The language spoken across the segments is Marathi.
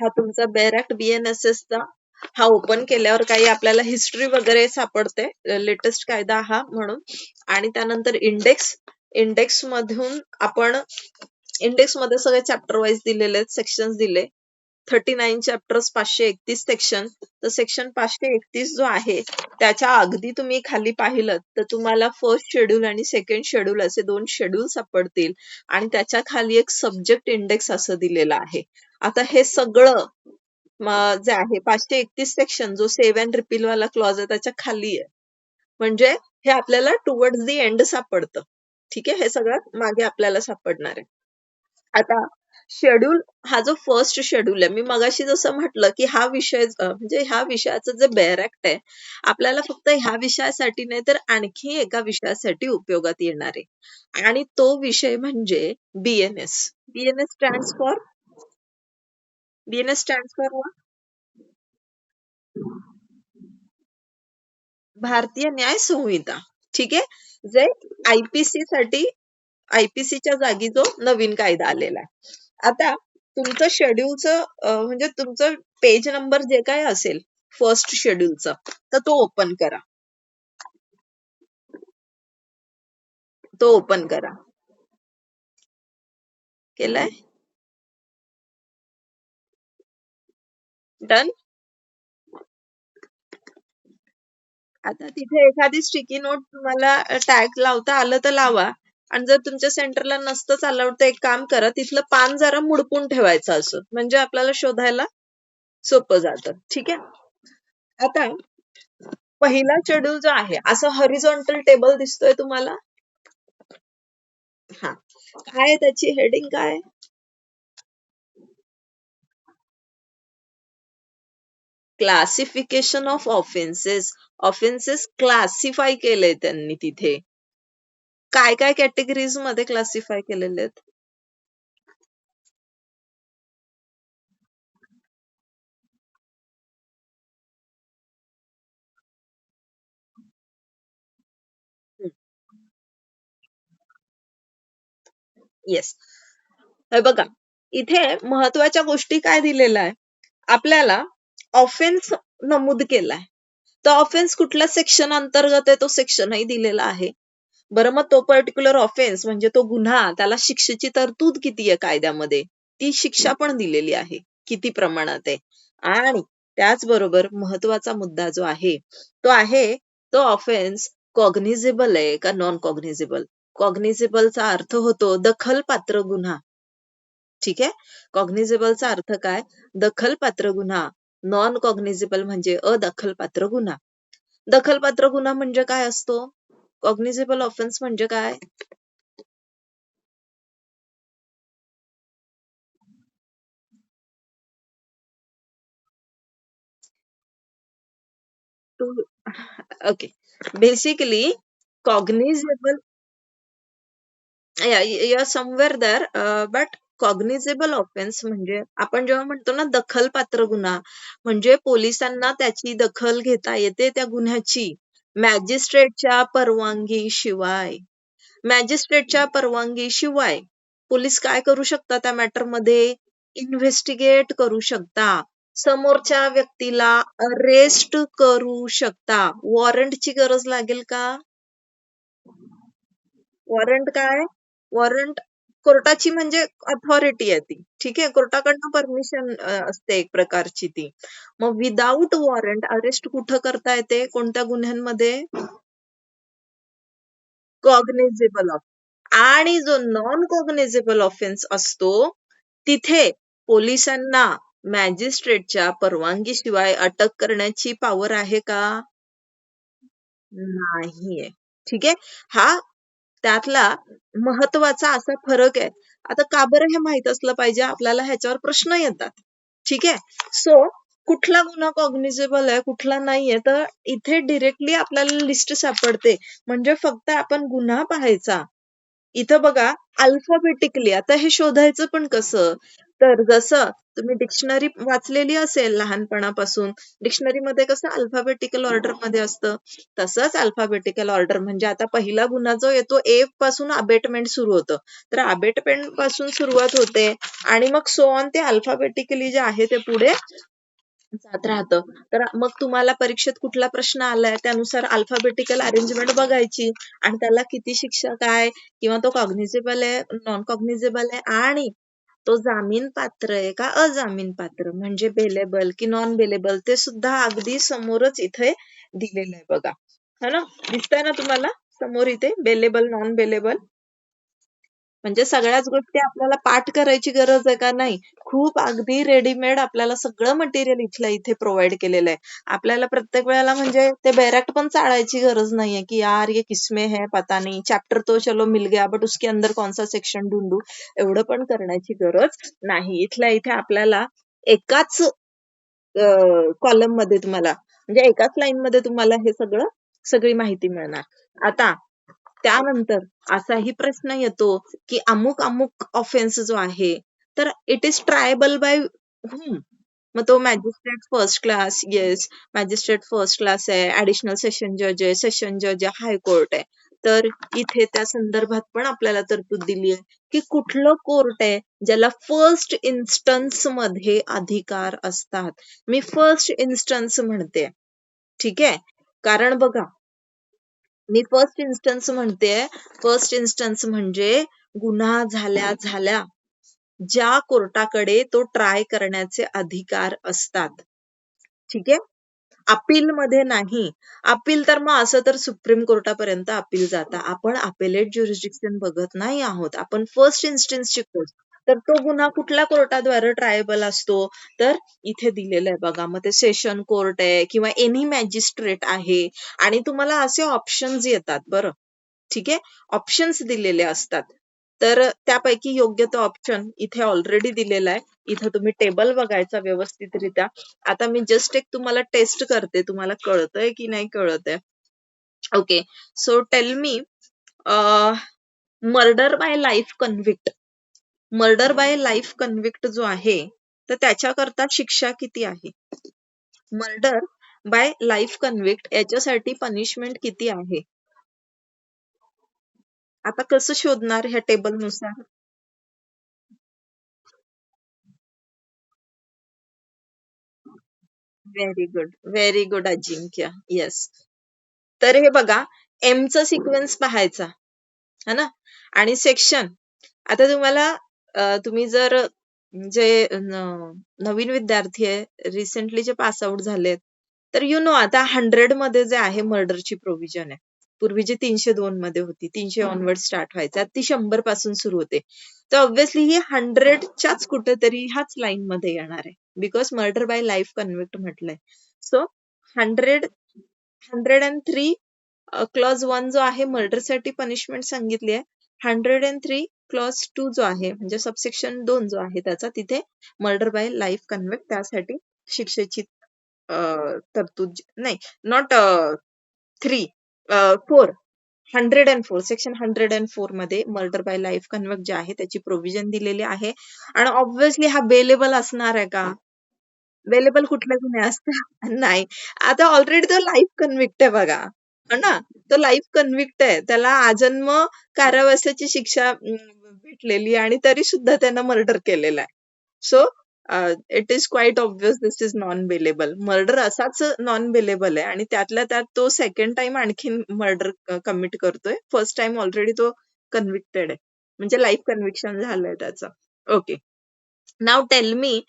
हा तुमचा बेरॅक्ट BNSS चा हा ओपन केल्यावर काही आपल्याला हिस्ट्री वगैरे सापडते, लेटेस्ट कायदा हा म्हणून. आणि त्यानंतर इंडेक्स मधून आपण इंडेक्स मध्ये सगळे चॅप्टर वाईज दिलेले आहेत, सेक्शन दिले. 39 चॅप्टर्स, 531 सेक्शन. तर सेक्शन 531 जो आहे त्याच्या अगदी तुम्ही खाली पाहिलं तर तुम्हाला फर्स्ट शेड्यूल आणि सेकंड शेड्यूल असे 2 शेड्यूल सापडतील. आणि त्याच्या खाली एक सब्जेक्ट इंडेक्स असं दिलेलं आहे. आता हे सगळं जे आहे 531 सेक्शन जो सेव्ह अँड रिपील वाला क्लॉज आहे त्याच्या खाली आहे. म्हणजे हे आपल्याला टुवर्ड्स दी एंड सापडतं. ठीक आहे, हे सगळं मागे आपल्याला सापडणार आहे. आता शेड्यूल हा जो फर्स्ट शेड्यूल आहे, मी मगाशी जसं म्हटलं की हा विषय म्हणजे ह्या विषयाचं जे बेरॅक्ट आहे आपल्याला फक्त ह्या विषयासाठी नाही तर आणखी एका विषयासाठी उपयोगात येणार आहे. आणि तो विषय म्हणजे BNS. BNS स्टँड्स फॉर भारतीय न्याय संहिता. ठीक आहे, जे आयपीसीच्या जागी जो नवीन कायदा आलेला आहे. आता तुमचं शेड्यूलचं म्हणजे तुमचं पेज नंबर जे काय असेल फर्स्ट शेड्यूलचं, तर तो ओपन करा. केलाय? डन. आता तिथे एखादी स्टिकी नोट तुम्हाला टॅग लावता आलं तर लावा. आणि जर तुमच्या सेंटरला नसतंच अलाउड तर एक काम करा, तिथलं पान जरा मुडपून ठेवायचं असं, म्हणजे आपल्याला शोधायला सोपं जातं. ठीक आहे. आता पहिला शेड्यूल जो आहे असं हॉरिझॉन्टल टेबल दिसतोय तुम्हाला? हा, काय त्याची हेडिंग काय? क्लासिफिकेशन ऑफ ऑफेन्सेस क्लासिफाय केले त्यांनी तिथे. काय काय कॅटेगरीज मध्ये क्लासिफाय केलेले आहेत? येस. बघा, इथे महत्वाच्या गोष्टी काय दिलेल्या आहे आपल्याला. ऑफेन्स नमूद केलाय, तर ऑफेन्स कुठल्या सेक्शन अंतर्गत आहे तो सेक्शनही दिलेला आहे. बरं, मग तो पर्टिक्युलर ऑफेन्स म्हणजे तो गुन्हा, त्याला शिक्षेची तरतूद किती आहे कायद्यामध्ये, ती शिक्षा पण दिलेली आहे, किती प्रमाणात आहे. आणि त्याचबरोबर महत्वाचा मुद्दा जो आहे तो ऑफेन्स कॉग्निझेबल आहे का नॉन कॉग्निझेबल. कॉग्निझेबलचा अर्थ होतो दखलपात्र गुन्हा. ठीक आहे, कॉग्निझेबलचा अर्थ काय? दखलपात्र गुन्हा. नॉन कॉग्निझेबल म्हणजे अदखलपात्र गुन्हा. दखलपात्र गुन्हा म्हणजे काय असतो? कॉग्निझेबल ऑफेन्स म्हणजे काय? ओके, बेसिकली कॉग्निझेबल, या समवेअर दर, बट कॉग्निझेबल ऑफेन्स म्हणजे आपण जेव्हा म्हणतो ना दखलपात्र गुन्हा, म्हणजे पोलिसांना त्याची दखल घेता येते त्या गुन्ह्याची मॅजिस्ट्रेटच्या परवानगीशिवाय पोलीस काय करू शकतात त्या मॅटर मध्ये? इन्व्हेस्टिगेट करू शकता, समोरच्या व्यक्तीला अरेस्ट करू शकता. वॉरंटची गरज लागेल का? वॉरंट काय? वॉरंट कोर्टाची म्हणजे अथॉरिटी आहे ती. ठीक आहे, कोर्टाकडनं परमिशन असते एक प्रकारची ती. मग विदाऊट वॉरंट अरेस्ट कुठं करता येते, कोणत्या गुन्ह्यांमध्ये? कॉग्निझेबल ऑफ. आणि जो नॉन कॉग्निझेबल ऑफेन्स असतो तिथे पोलिसांना मॅजिस्ट्रेटच्या परवानगीशिवाय अटक करण्याची पॉवर आहे का? नाहीये. ठीक आहे, हा त्यातला महत्वाचा असा फरक आहे. आता का बरं हे माहित असलं पाहिजे आपल्याला, ह्याच्यावर प्रश्न येतात. ठीक आहे, सो कुठला गुन्हा कॉग्निझेबल आहे कुठला नाहीये, तर इथे डिरेक्टली आपल्याला लिस्ट सापडते. म्हणजे फक्त आपण गुन्हा पाहायचा. इथं बघा अल्फाबेटिकली. आता हे शोधायचं पण कसं? तर जसं तुम्ही डिक्शनरी वाचलेली असेल लहानपणापासून, डिक्शनरीमध्ये कसं अल्फाबेटिकल ऑर्डरमध्ये असतं, तसंच अल्फाबेटिकल ऑर्डर म्हणजे आता पहिला गुन्हा जो येतो ए पासून अबेटमेंट सुरू होतं. तर अबेटमेंट पासून सुरुवात होते आणि मग सो ऑन ते अल्फाबेटिकली जे आहे ते पुढे जात राहतं. तर मग तुम्हाला परीक्षेत कुठला प्रश्न आलाय त्यानुसार अल्फाबेटिकल अरेंजमेंट बघायची आणि त्याला किती शिक्षा काय किंवा तो कॉग्निझेबल आहे, नॉन कॉग्निझेबल आहे आणि तो जामीन पात्र आहे का अजामीन पात्र म्हणजे बेलेबल की नॉन बेलेबल ते सुद्धा अगदी समोरच इथे दिलेलं आहे बघा. है ना? दिसतंय ना तुम्हाला समोर इथे बेलेबल नॉन बेलेबल? म्हणजे सगळ्याच गोष्टी आपल्याला पाठ करायची गरज आहे का? नाही. खूप अगदी रेडीमेड आपल्याला सगळं मटेरियल इथल्या इथे प्रोव्हाईड केलेलं आहे. आपल्याला प्रत्येक वेळेला म्हणजे ते बैरॅक्ट पण चाळायची गरज नाहीये, की यार ये किसमें है पता नहीं, चॅप्टर तो चलो मिल गया बट उसके अंदर कौन सा सेक्शन ढूंढू, एवढं पण करण्याची गरज नाही. इथल्या इथे आपल्याला एकाच कॉलम मध्ये तुम्हाला म्हणजे एकाच लाईन मध्ये तुम्हाला हे सगळी माहिती मिळणार. आता त्यानंतर असाही प्रश्न येतो की अमुक अमुक ऑफेन्स जो आहे तर it is triable by whom. मग तो magistrate first class, yes magistrate first class आहे, ऍडिशनल सेशन जज आहे, सेशन जज आहे, हायकोर्ट आहे. तर इथे त्या संदर्भात पण आपल्याला तरतूद दिली आहे की कुठलं कोर्ट आहे ज्याला फर्स्ट इन्स्टन्स मध्ये अधिकार असतात. मी फर्स्ट इन्स्टन्स म्हणते, ठीक आहे, कारण बघा मी फर्स्ट इन्स्टन्स म्हणतेय. फर्स्ट इन्स्टन्स म्हणजे गुन्हा झाल्या झाल्या ज्या कोर्टाकडे तो ट्राय करण्याचे अधिकार असतात. ठीक आहे. अपील मध्ये नाही. अपील तर मग असं तर सुप्रीम कोर्टापर्यंत अपील जाता. आपण अपेलेट ज्युरिस्डिक्शन बघत नाही आहोत. आपण फर्स्ट इन्स्टन्स शिकतो. तर तो गुन्हा कुठल्या कोर्टाद्वारे ट्रायबल असतो तर इथे दिलेलं आहे बघा. मग ते सेशन कोर्ट आहे किंवा एनी मॅजिस्ट्रेट आहे आणि तुम्हाला असे ऑप्शन्स येतात बरं. ठीक आहे. ऑप्शन्स दिलेले असतात. तर त्यापैकी योग्य तो ऑप्शन इथे ऑलरेडी दिलेला आहे. इथं तुम्ही टेबल बघायचा व्यवस्थितरित्या. आता मी जस्ट एक तुम्हाला टेस्ट करते. तुम्हाला कळतंय की नाही कळतंय. Okay. So tell me murder by life convict. Murder by life convict जो आहे तर त्याच्याकरता शिक्षा किती आहे? मर्डर बाय लाईफ कन्व्हिक्ट याच्यासाठी पनिशमेंट किती आहे? आता कसं शोधणार ह्या टेबलनुसार? व्हेरी गुड अजिंक्य. येस. तर हे बघा एमचा सिक्वेन्स पाहायचा है ना आणि सेक्शन. आता तुम्हाला तुम्ही जर जे नवीन विद्यार्थी आहे रिसेंटली जे पास आउट झालेत तर यु नो आता 100 मध्ये जे आहे मर्डरची प्रोव्हिजन आहे. पूर्वी जी 302 मध्ये होती 300 ऑनवर्ड स्टार्ट व्हायचा ती 100 पासून सुरू होते. तर ऑब्व्हियसली ही 100च्याच कुठेतरी ह्याच लाईन मध्ये येणार आहे बिकॉज मर्डर बाय लाईफ कन्व्हिक्ट म्हटलंय. सो 100 103 क्लॉज 1 जो आहे मर्डरसाठी पनिशमेंट सांगितली आहे. 103 क्लॉज 2 जो आहे म्हणजे सबसेक्शन 2 जो आहे त्याचा तिथे मर्डर बाय लाईफ कन्व्हिक्ट त्यासाठी शिक्षेची तरतूद नाही नॉट 3 4 104 सेक्शन 104 मध्ये मर्डर बाय लाईफ कन्व्हिक्ट जे आहे त्याची प्रोव्हिजन दिलेली आहे आणि ऑब्व्हियसली हा बेलेबल असणार आहे का? बेलेबल कुठले गुन्हे असतात? नाही. आता ऑलरेडी तो लाईफ कन्व्हिक्ट आहे बघा. हो ना? तो लाईफ कन्व्हिक्ट आहे. त्याला आजन्म कारावासाची शिक्षा भेटलेली आणि तरी सुद्धा त्यानं मर्डर केलेला आहे. So it is quite obvious this is non bailable. Murder असाच नॉन बेलेबल आहे आणि त्यातल्या त्यात तो सेकंड टाइम आणखीन मर्डर कमिट करतोय. फर्स्ट टाइम ऑलरेडी तो कन्व्हिक्टेड आहे. म्हणजे लाईफ कन्व्हिक्शन झालंय त्याचं. Okay. Now tell me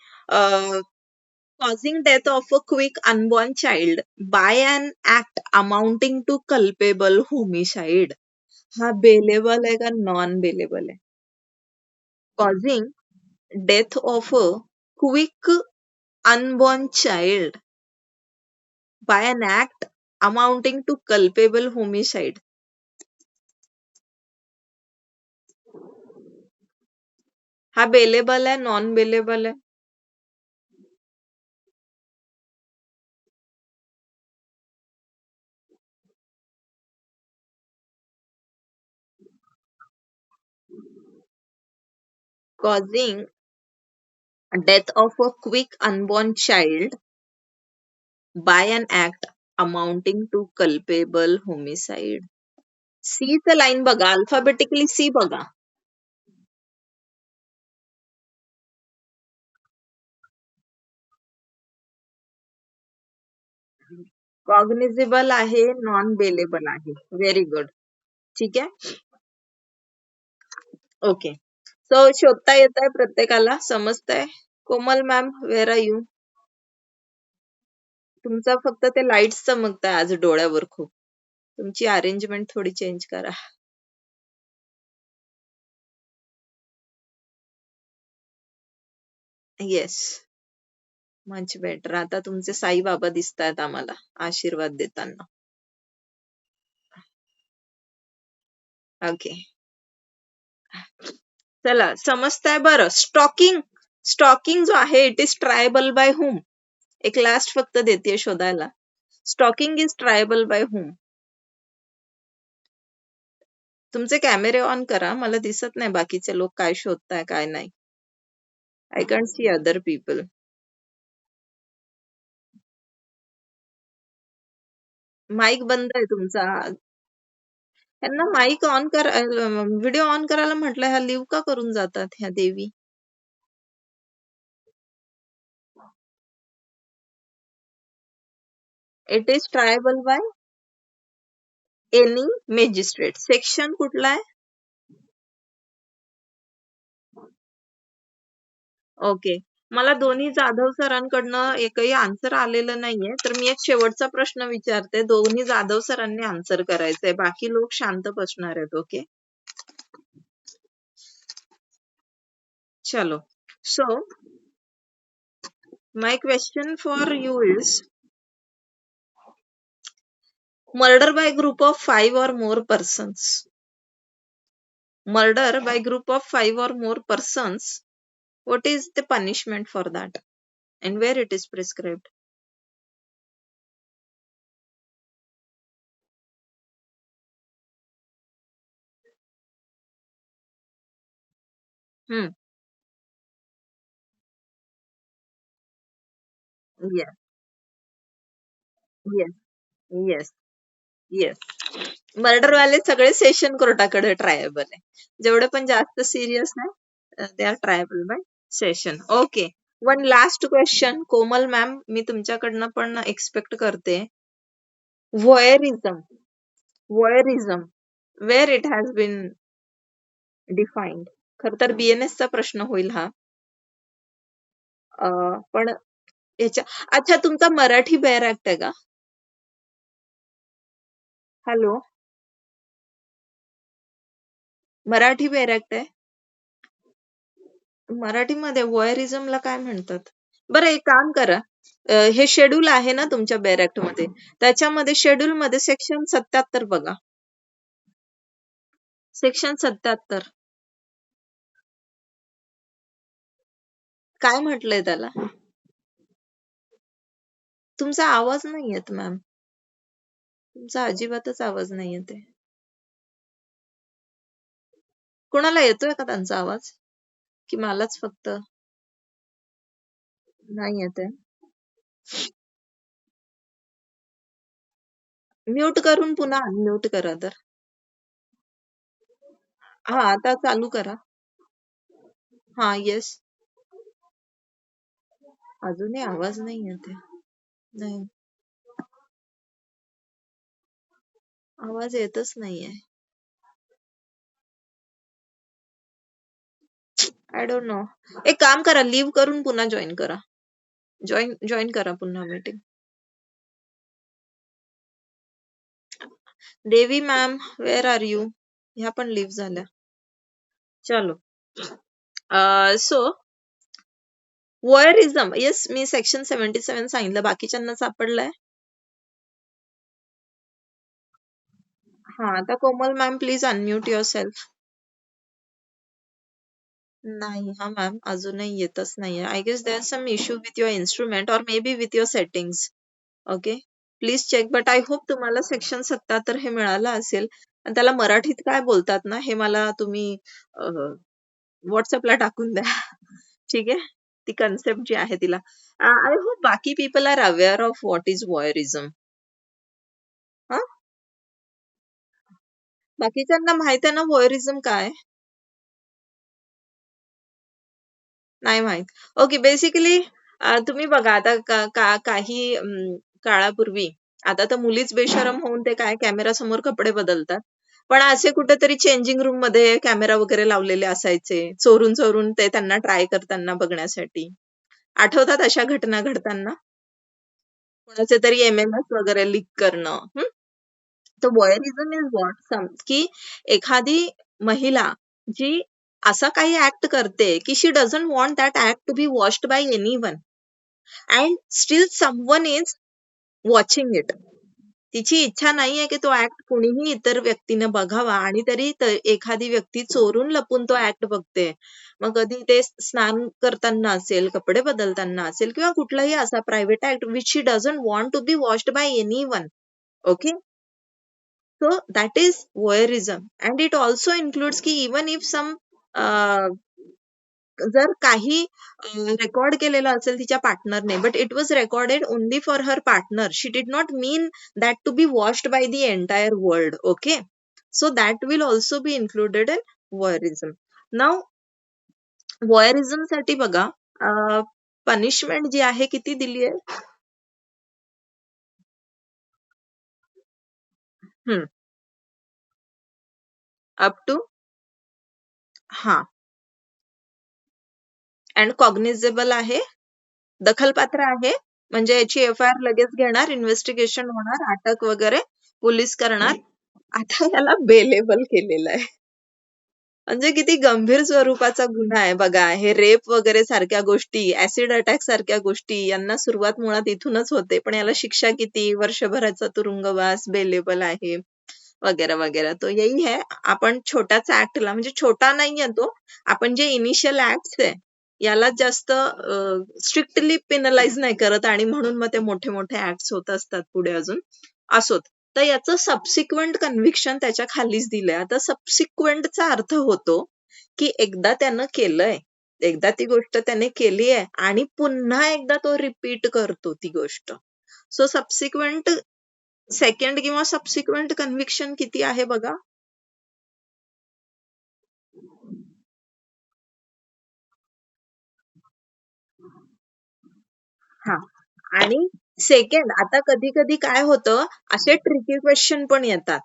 causing death of a quick unborn child by an act amounting to culpable homicide. हा बेलेबल आहे का नॉन बेलेबल आहे? causing death of a quick unborn child by an act amounting to culpable homicide. हा बेलेबल आहे नॉन बेलेबल आहे? causing death of a quick unborn child by an act amounting to culpable homicide. C चं लाईन बघा, अल्फाबेटिकली सी बघा. कॉग्निझेबल आहे, नॉन बेलेबल आहे. Very good. ठीक आहे. ओके. सो शोधता येत आहे प्रत्येकाला, समजतंय. Komal ma'am, where are you? तुमचा फक्त ते लाईट चमकत आहे आज डोळ्यावर खूप. तुमची अरेंजमेंट थोडी चेंज करा. Yes, much better. आता तुमचे साई बाबा दिसत आहेत आम्हाला आशीर्वाद देताना. ओके, चला समजताय. बरं, स्टॉकिंग. स्टॉकिंग जो आहे it is triable by whom. एक लास्ट फक्त देते शोधायला. Stalking is triable by whom. तुमचे कॅमेरे ऑन करा, मला दिसत नाही बाकीचे लोक काय शोधताय काय नाही. I can't see other people. Mic बंद आहे तुमचा. त्यांना माईक ऑन कर, व्हिडिओ ऑन करायला म्हटलं, ह्या लिव्ह का करून जातात ह्या देवी? It is triable by any magistrate. Section कुठला आहे? ओके. मला दोन्ही जाधव सरांकडनं एकही आन्सर आलेलं नाहीये, तर मी एक शेवटचा प्रश्न विचारते. दोन्ही जाधव सरांनी आन्सर करायचंय, बाकी लोक शांत बसणार आहेत. ओके, चलो. So my question for you is, murder by group of 5 or more persons. Murder by group of 5 or more persons. What is the punishment for that and where it is prescribed? Hmm. Yes, yes, yes, yes. Murder वाले सगळे सेशन कोर्टाकडे ट्रायबल आहे. जेवढे पण जास्त सिरियस आहे ते are triable by session. Okay, one last question. Komal ma'am, मी तुमच्याकडनं पण एक्सपेक्ट करते. Voyeurism. Voyeurism where it has been defined. खर तर BNS चा प्रश्न होईल हा. पण याच्या, अच्छा, तुमचा मराठी बेअर ऍक्ट आहे का? हॅलो, मराठी बेअर ऍक्ट आहे? मराठीमध्ये व्होयरिझमला काय म्हणतात? बरं, एक काम करा, हे शेड्यूल आहे ना तुमच्या बेअर ऍक्ट मध्ये, त्याच्यामध्ये शेड्यूल मध्ये सेक्शन 77 बघा. सेक्शन 77 काय म्हटलंय त्याला? तुमचा आवाज नाही येत मॅम, तुमचा अजिबातच आवाज नाही येते. कोणाला येतोय का त्यांचा आवाज, की मलाच फक्त नाही येते? म्यूट करून पुन्हा अनम्यूट करा तर. हा, आता चालू करा. हा, येस. अजूनही आवाज नाही येते. नाही, आवाज येतच नाहीये. I don't know. एक काम करा, लिव्ह करून पुन्हा जॉईन करा. जॉईन करा पुन्हा मीटिंग. देवी मॅम, वेअर आर यू? ह्या पण लिव्ह झाल्या. चलो. सो व्होयरिझम, येस, मी सेक्शन 77 सांगितलं. बाकीच्यांना सापडलंय? हा, आता Komal ma'am please unmute your yourself हा मॅम, अजूनही येतच नाहीये. I guess there some issue with your instrument और may be with your settings. Okay, please check. But I hope तुम्हाला सेक्शन 77 हे मिळालं असेल. आणि त्याला मराठीत काय बोलतात ना, हे मला तुम्ही व्हॉट्सअपला टाकून द्या. ठीक आहे. ती कन्सेप्ट जी आहे तिला. आय होप बाकी people are aware of what is voyeurism. बाकीच्यांना माहित आहे ना वॉयरिझम काय? नाही माहित. ओके, बेसिकली तुम्ही बघा आता काही काळापूर्वी, आता तर मुलीच बेशरम होऊन ते काय कॅमेरा समोर कपडे बदलतात. पण असे कुठेतरी चेंजिंग रूम मध्ये कॅमेरा वगैरे लावलेले असायचे, चोरून चोरून ते त्यांना ट्राय करताना बघण्यासाठी. आठवतात अशा घटना घडताना? कोणाचे तरी एमएमएस वगैरे लीक करणं. तर वॉयरिझम इज व्हॉट की एखादी महिला जी असा काही ऍक्ट करते की she doesn't want that act to be watched by anyone and still someone is watching it. तिची इच्छा नाहीये की तो ऍक्ट कुणीही इतर व्यक्तीने बघावा आणि तरी एखादी व्यक्ती चोरून लपून तो ऍक्ट बघते. मग कधी ते स्नान करताना असेल, कपडे बदलताना असेल किंवा कुठलाही असा private act which she doesn't want to be watched by anyone. Okay, so that is voyeurism, and it also includes की even if some जर काही रेकॉर्ड केलेलं असेल तिच्या पार्टनरने, but it was recorded only for her partner, she did not mean that to be watched by the entire world. Okay, so that will also be included in voyeurism. नाव वॉयरिझम साठी बघा पनिशमेंट जी आहे किती दिली आहे? अप टू, हा, अँड कॉग्निझेबल आहे, दखलपात्र आहे, म्हणजे याची एफ-आय-आर लगेच घेणार, इन्व्हेस्टिगेशन होणार, अटक वगैरे पोलीस करणार. आता याला बेलेबल केलेलं आहे. म्हणजे किती गंभीर स्वरूपाचा गुन्हा आहे बघा. हे रेप वगैरे सारख्या गोष्टी, ऍसिड अटॅक सारख्या गोष्टी यांना सुरुवात मुळात इथूनच होते. पण याला शिक्षा किती? वर्षभराचा तुरुंगवास, बेलेबल आहे वगैरे वगैरे. तो यही है. आपण छोट्याचा ऍक्टला, म्हणजे छोटा नाहीये तो, आपण जे इनिशियल ऍक्ट्स आहे याला जास्त स्ट्रिक्टली पेनलाइज नाही करत आणि म्हणून मग ते मोठे मोठे ऍक्ट्स होत असतात पुढे अजून. असोत. तर याचं सबसिक्वेंट कन्व्हिक्शन त्याच्या खालीच दिलंय. आता सबसिक्वेंटचा अर्थ होतो की एकदा त्यानं केलंय, एकदा ती गोष्ट त्याने केली आहे आणि पुन्हा एकदा तो रिपीट करतो ती गोष्ट. सो सबसिक्वेंट सेकंड किंवा सबसिक्वेंट कन्व्हिक्शन किती आहे बघा. हा, आणि सेकंड, आता कधी कधी काय होतं, असे ट्रिकी क्वेश्चन पण येतात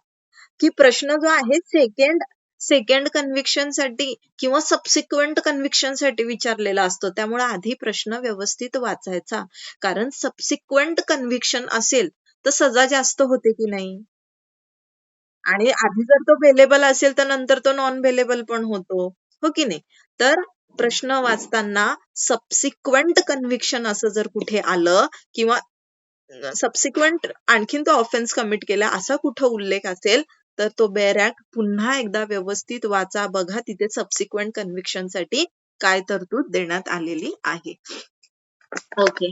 की प्रश्न जो आहे सेकंड सेकंड कन्व्हिक्शन साठी किंवा सबसिक्वेंट कन्व्हिक्शन साठी विचारलेला असतो. त्यामुळे आधी प्रश्न व्यवस्थित वाचायचा, कारण सबसिक्वेंट कन्व्हिक्शन असेल तर सजा जास्त होते की नाही, आणि आधी जर तो बेलेबल असेल तर नंतर तो नॉन बेलेबल पण होतो, हो की नाही. तर प्रश्न वाचताना सबसिक्वेंट कन्व्हिक्शन असं जर कुठे आलं किंवा सबसिक्वेंट आणखीन तो ऑफेन्स कमिट केला असा कुठं उल्लेख असेल तर तो बेअर ऍक्ट पुन्हा एकदा व्यवस्थित वाचा, बघा तिथे सबसिक्वेंट कन्व्हिक्शन साठी काय तरतूद देण्यात आलेली आहे. ओके,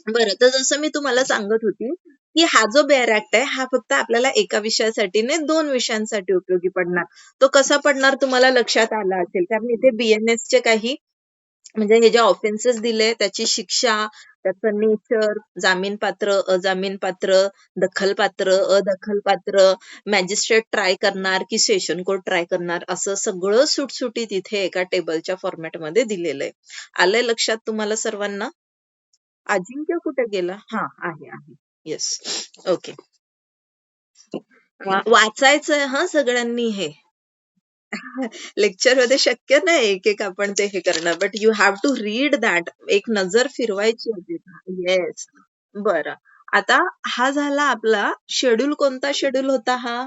बरं. तर जसं मी तुम्हाला सांगत होती की हा जो बेअर ऍक्ट आहे हा फक्त आपल्याला एका विषयासाठी नाही, 2 विषयांसाठी उपयोगी पडणार. तो कसा पडणार तुम्हाला लक्षात आला असेल, कारण इथे BNS चे काही, म्हणजे हे जे ऑफेन्सेस दिले त्याची शिक्षा, त्याचं नेचर, जामीनपात्र, अजामीनपात्र, दखलपात्र, अदखलपात्र, मॅजिस्ट्रेट ट्राय करणार की सेशन कोर्ट ट्राय करणार, असं सगळं सुटसुटीत इथे एका टेबलच्या फॉर्मॅटमध्ये दिलेलं आहे. आलंय लक्षात तुम्हाला सर्वांना? अजिंक्य कुठे गेला? हा, आहे. येस. ओके, वाचायचंय हा सगळ्यांनी हे. लेक्चर मध्ये शक्य नाही एक एक आपण ते हे करणं, but you have to read that. एक नजर फिरवायची होती. येस. बरं, आता हा झाला आपला शेड्यूल. कोणता शेड्यूल होता हा?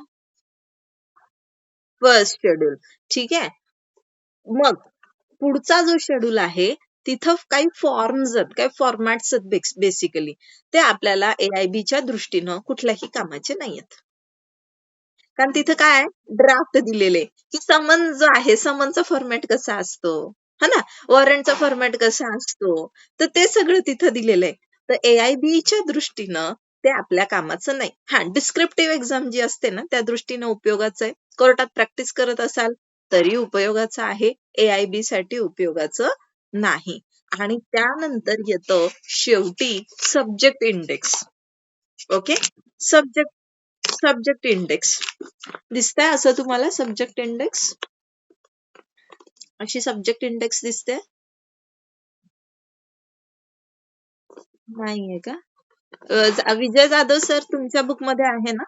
First schedule. ठीक आहे. मग पुढचा जो शेड्यूल आहे तिथं काही फॉर्म्स आहेत, काही फॉर्मॅट्स आहेत बेसिकली. ते आपल्याला AIBच्या दृष्टीनं कुठल्याही कामाचे नाहीयेत. कारण तिथं काय ड्राफ्ट दिलेले की समन जो आहे, समनचा फॉर्मॅट कसा असतो, हा ना, वॉरंटचा फॉर्मॅट कसा असतो, तर ते सगळं तिथं दिलेलं आहे. तर AIBच्या दृष्टीनं ते आपल्या कामाचं नाही. हा, डिस्क्रिप्टिव्ह एक्झाम जी असते ना त्या दृष्टीनं उपयोगाचं आहे. कोर्टात प्रॅक्टिस करत असाल तरी उपयोगाचं आहे, AIB साठी उपयोगाचं नाही. आणि त्यानंतर येतं शेवटी subject index. Okay, subject index दिसतंय असं तुम्हाला? सब्जेक्ट इंडेक्स, अशी सब्जेक्ट इंडेक्स दिसते? नाहीये का? विजय जाधव सर तुमच्या बुक मध्ये आहे ना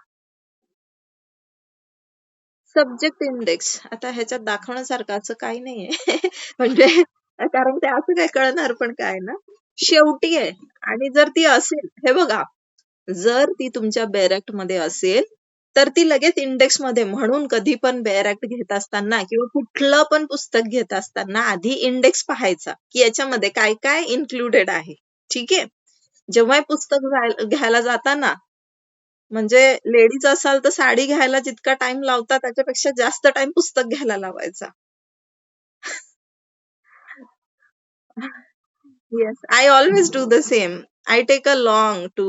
सब्जेक्ट इंडेक्स? आता ह्याच्यात दाखवण्यासारखं असं काही नाहीये. म्हणजे कारण ते असं काय कळणार पण काय ना, शेवटी आहे. आणि जर ती असेल, हे बघा, जर ती तुमच्या बेरेक्ट मध्ये असेल तर ती लगेच इंडेक्स मध्ये. म्हणून कधी पण बेरेक्ट घेत असताना किंवा कुठलं पण पुस्तक घेत असताना आधी इंडेक्स पाहायचा की याच्यामध्ये काय काय इन्क्लुडेड आहे. ठीक आहे, जेव्हा हे पुस्तक घ्यायला जाताना, म्हणजे लेडीज असाल तर साडी घ्यायला जितका टाइम लावता त्याच्यापेक्षा जास्त टाइम पुस्तक घ्यायला लावायचा. Yes, I always do the same. I take a long to,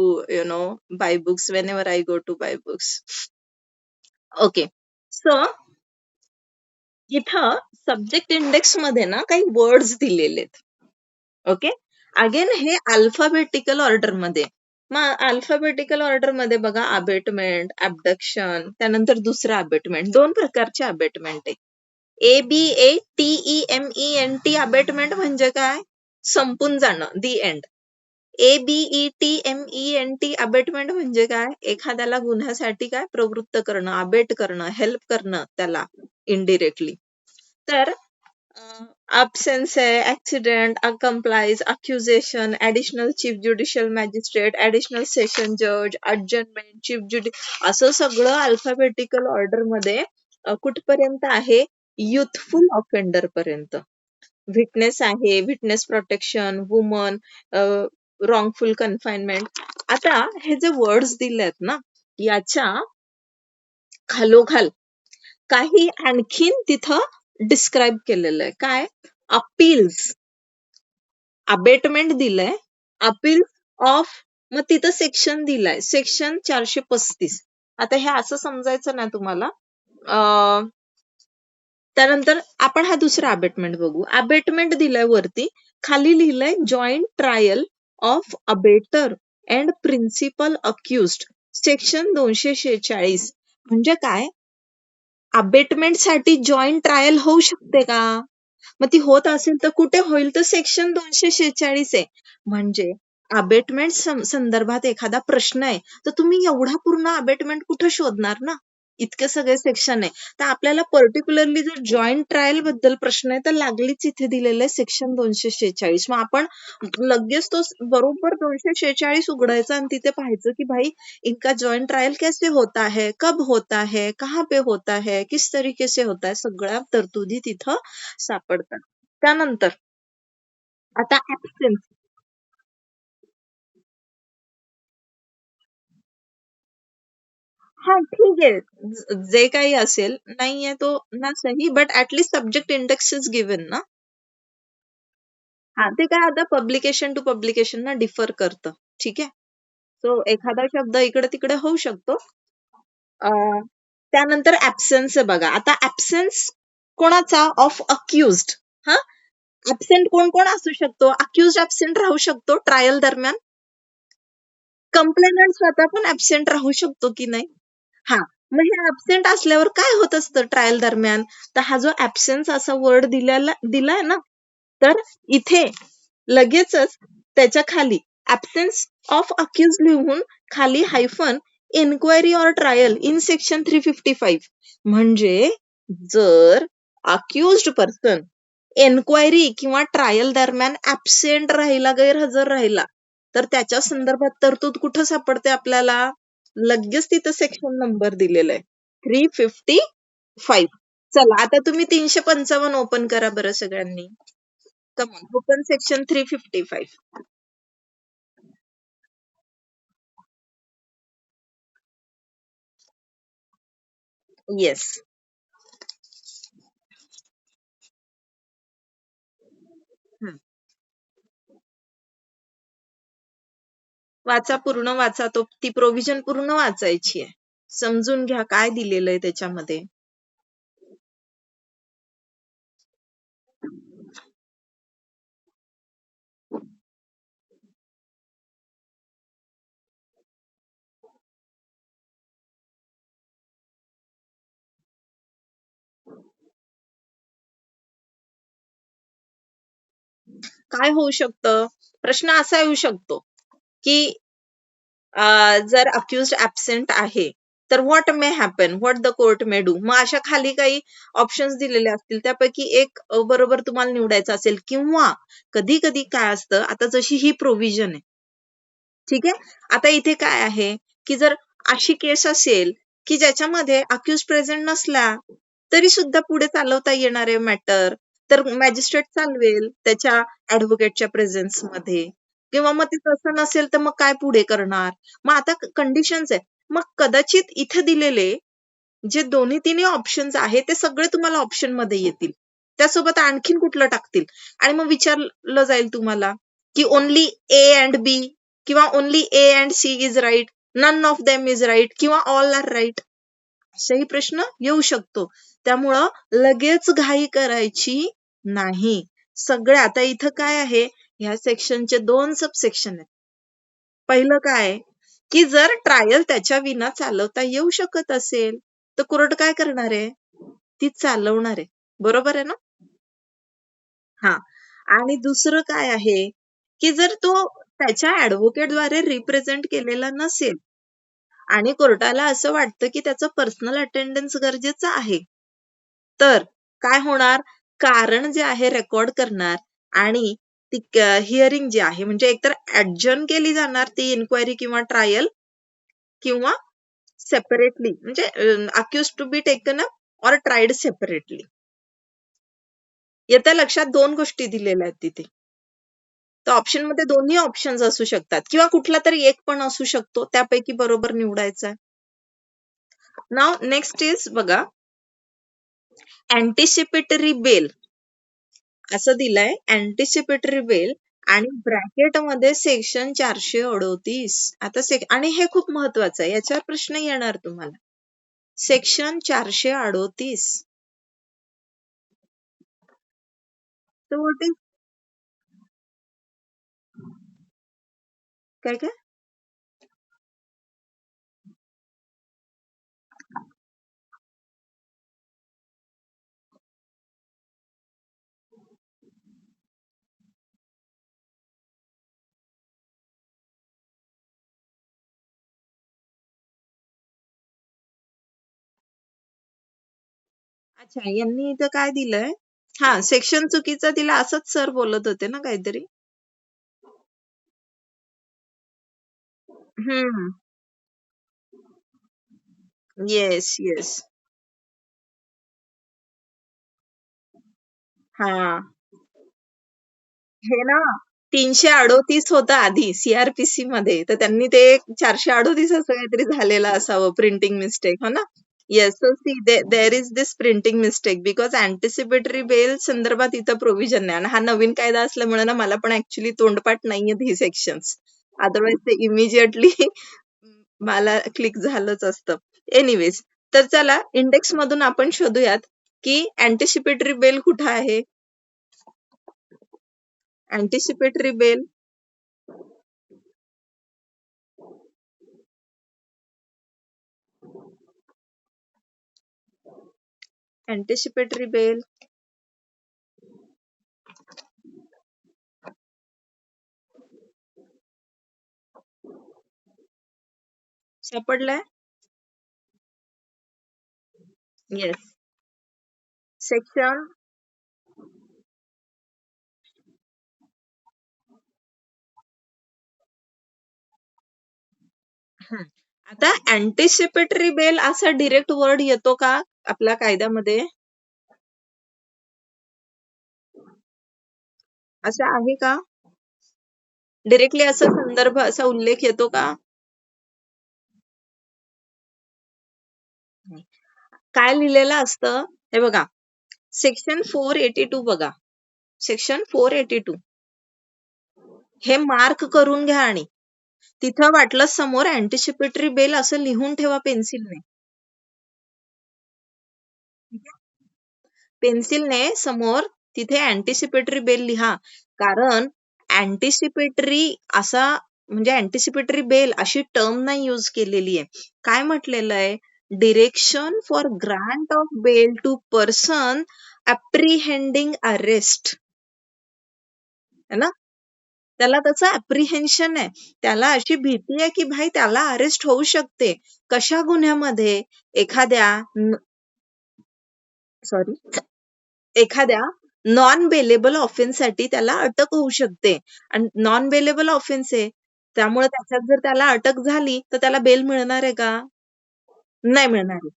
buy books whenever I go to buy books. Okay. So, इथं सब्जेक्ट इंडेक्स मध्ये ना काही वर्ड्स दिलेले आहेत. ओके, अगेन हे अल्फाबेटिकल ऑर्डर मध्ये. मग अल्फाबेटिकल ऑर्डर मध्ये बघा, अबेटमेंट, अबडक्शन, त्यानंतर दुसरं अबेटमेंट. दोन प्रकारचे अबेटमेंट आहे. ABATEMENT अबेटमेंट म्हणजे काय? संपून जाणं, दी एंड. ABETMENT अबेटमेंट म्हणजे काय? एखाद्याला गुन्ह्यासाठी काय प्रवृत्त करणं, अबेट करणं, हेल्प करणं त्याला इनडिरेक्टली. तर absence आहे, accident, accomplice, accusation, additional chief judicial magistrate, additional session जज, अडजमेंट, चीफ असं सगळं अल्फाबेटिकल ऑर्डर मध्ये कुठपर्यंत आहे? युथफुल ऑफेंडर पर्यंत. विटनेस आहे, विटनेस प्रोटेक्शन, वुमन, रॉंगफुल कन्फाइनमेंट. आता हे जे वर्ड्स दिलेत ना, याच्या खालोखाल काही आणखीन तिथं डिस्क्राईब केलेलं आहे. काय? अपील्स, अबेटमेंट दिलंय, अपील ऑफ, मग तिथं सेक्शन दिलाय, सेक्शन 435. आता हे असं समजायचं ना तुम्हाला. त्यानंतर आपण हा दुसरा अबेटमेंट बघू. अबेटमेंट दिलाय वरती, खाली लिहिलंय joint trial of abettor and principal accused, section 246. म्हणजे काय? अबेटमेंट साठी जॉईंट ट्रायल होऊ शकते का? मग ती होत असेल तर कुठे होईल? तर सेक्शन 246 आहे. म्हणजे अबेटमेंट संदर्भात एखादा प्रश्न आहे तर तुम्ही एवढा पूर्ण अबेटमेंट कुठे शोधणार ना, इतके सगळे सेक्शन आहे. तर आपल्याला पर्टिक्युलरली जर जॉईंट ट्रायल बद्दल प्रश्न आहे तर लागलीच इथे दिलेलं आहे सेक्शन 246. मग आपण लगेच तो बरोबर 246 उघडायचा आणि तिथे पाहायचं की भाई इनका जॉइंट ट्रायल कैसे होता है, कब होता है, कहाँ पे होता है, किस तरीके से होता है, सगळ्या तरतुदी तिथं सापडतात. त्यानंतर आता ऍब्सेन्स. हा ठीक आहे, जे काही असेल नाहीये तो ना सही, but at least subject index is given ना. हा, ते काय आता पब्लिकेशन टू पब्लिकेशन ना डिफर करतं. ठीक आहे, सो एखादा शब्द इकडे तिकडे होऊ शकतो. त्यानंतर ऍब्सेन्स आहे बघा. आता ऍब्सेन्स कोणाचा? Of accused. हा, ऍब्सेंट कोण कोण असू शकतो? अक्युज्ड ऍब्सेंट राहू शकतो ट्रायल दरम्यान. कंप्लेनंट स्वतः पण ऍब्सेंट राहू शकतो की नाही? हा, मग हे ऍब्सेंट असल्यावर काय होत असतं ट्रायल दरम्यान? तर हा जो ऍब्सेन्स असा वर्ड दिलाय ना, तर इथे लगेचच त्याच्या खाली ऍब्सेन्स ऑफ अक्युज लिहून खाली hyphen enquiry or trial in section 355. म्हणजे जर अक्युज्ड पर्सन एन्क्वायरी किंवा ट्रायल दरम्यान ऍब्सेंट राहिला, गैरहजर राहिला, तर त्याच्या संदर्भात तरतूद कुठं सापडते आपल्याला? लगेच तिथं सेक्शन नंबर दिलेला आहे 355. चला आता तुम्ही 355 ओपन करा बरं सगळ्यांनी. Come on, open section 355. येस. वाचा, पूर्ण वाचा. ती प्रोव्हिजन पूर्ण वाचायची आहे. समजून घ्या काय दिलेलं आहे त्याच्यामध्ये. काय होऊ शकतं? प्रश्न असा येऊ शकतो, की जर अक्युज्ड ऍबसेंट आहे, तर what may happen, what the court may do. मग अशा खाली काही ऑप्शन्स दिलेले असतील, त्यापैकी एक बरोबर तुम्हाला निवडायचं असेल, किंवा कधी कधी काय असतं, आता जशी ही प्रोव्हिजन आहे, ठीक आहे. आता इथे काय आहे, की जर अशी केस असेल, की ज्याच्यामध्ये अक्यूज प्रेझेंट नसला तरी सुद्धा पुढे चालवता येणार आहे मॅटर, तर मॅजिस्ट्रेट चालवेल त्याच्या ऍडव्होकेटच्या प्रेझेन्स मध्ये, किंवा मग ते तसं नसेल तर मग काय पुढे करणार. मग आता कंडिशन्स आहे. मग कदाचित इथे दिलेले जे दोन्ही तिन्ही ऑप्शन्स आहेत ते सगळे तुम्हाला ऑप्शन मध्ये येतील, त्यासोबत आणखीन कुठलं टाकतील, आणि मग विचारलं जाईल तुम्हाला की ओनली ए अँड बी, किंवा only A and C is right, none of them is right, किंवा ऑल आर राईट, असाही प्रश्न येऊ शकतो. त्यामुळं लगेच घाई करायची नाही. सगळे आता इथं काय आहे, ह्या सेक्शनचे 2 सबसेक्शन आहेत. पहिलं काय, की जर ट्रायल त्याच्या विना चालवता येऊ शकत असेल, तर कोर्ट काय करणार आहे, ती चालवणार आहे. बरोबर आहे ना? हा. आणि दुसरं काय आहे, की जर तो त्याच्या ऍडव्होकेटद्वारे रिप्रेझेंट केलेला नसेल आणि कोर्टाला असं वाटतं की त्याचं पर्सनल अटेंडन्स गरजेचं आहे, तर काय होणार, कारण जे आहे रेकॉर्ड करणार, आणि ती हिअरिंग जी आहे म्हणजे एकतर ऍडजर्न केली जाणार ती इन्क्वायरी किंवा ट्रायल, किंवा सेपरेटली म्हणजे accused to be taken up or tried separately. येत्या लक्षात 2 गोष्टी दिलेल्या आहेत तिथे. तर ऑप्शन मध्ये दोन्ही ऑप्शन्स असू शकतात, किंवा कुठला तरी एक पण असू शकतो, त्यापैकी बरोबर निवडायचा. नाव नेक्स्ट इज बघा, अँटिसिपेटरी बेल असं दिलंय, अँटिसिपेटरी बेल, आणि ब्रॅकेट मध्ये सेक्शन 438. आता आणि हे खूप महत्वाचं आहे, याच्यावर प्रश्न येणार तुम्हाला. सेक्शन 438. तर व्हॉट इज, काय काय, अच्छा यांनी इथं काय दिलंय, हा सेक्शन चुकीचा दिला असंच सर बोलत होते ना काहीतरी. हम्म. Yes yes. हा. हे ना 338 होतं आधी सीआरपीसी मध्ये, तर त्यांनी ते 438 असं काहीतरी झालेलं असावं, प्रिंटिंग मिस्टेक, हो ना. Yes. So see there is this printing mistake because anticipatory bail संदर्भात इथं प्रोव्हिजन नाही, आणि हा नवीन कायदा असल्यामुळे ना मला पण ऍक्च्युली तोंडपाठ नाहीयेत ही सेक्शन्स, अदरवाईज ते इमिजिएटली मला क्लिक झालंच असतं. एनिवेज, तर चला इंडेक्स मधून आपण शोधूयात की अँटिसिपेटरी बेल कुठं आहे. अँटिसिपेटरी बेल, अँटिसिपेटरी बेल, सापडलाय. येस. सेक्शन, आता अँटिसिपेटरी बेल असा डिरेक्ट वर्ड येतो का आपल्या कायद्यामध्ये, असं आहे का, डिरेक्टली असा संदर्भ, असा उल्लेख येतो का. काय लिहिलेलं असतं हे बघा, सेक्शन 482 बघा, सेक्शन 482 हे मार्क करून घ्या, आणि तिथं वाटलं समोर अँटिसिपेटरी बेल असं लिहून ठेवा पेन्सिलने. पेन्सिलने समोर तिथे अँटिसिपेटरी बेल लिहा. कारण अँटिसिपेटरी असा म्हणजे अँटिसिपेटरी बेल अशी टर्म नाही यूज केलेली आहे. काय म्हटलेलं आहे? Direction for grant of bail to person apprehending arrest. है ना? त्याला त्याचं अप्रिहेन्शन आहे. त्याला अशी भीती आहे की भाई त्याला अरेस्ट होऊ शकते. कशा गुन्ह्यामध्ये? एखाद्या सॉरी एखाद्या नॉन बेलेबल ऑफेन्ससाठी त्याला अटक होऊ शकते. आणि नॉन बेलेबल ऑफेन्स आहे. त्यामुळे त्याच्यात जर त्याला अटक झाली तर त्याला बेल मिळणार आहे का? नाही मिळणार आहे.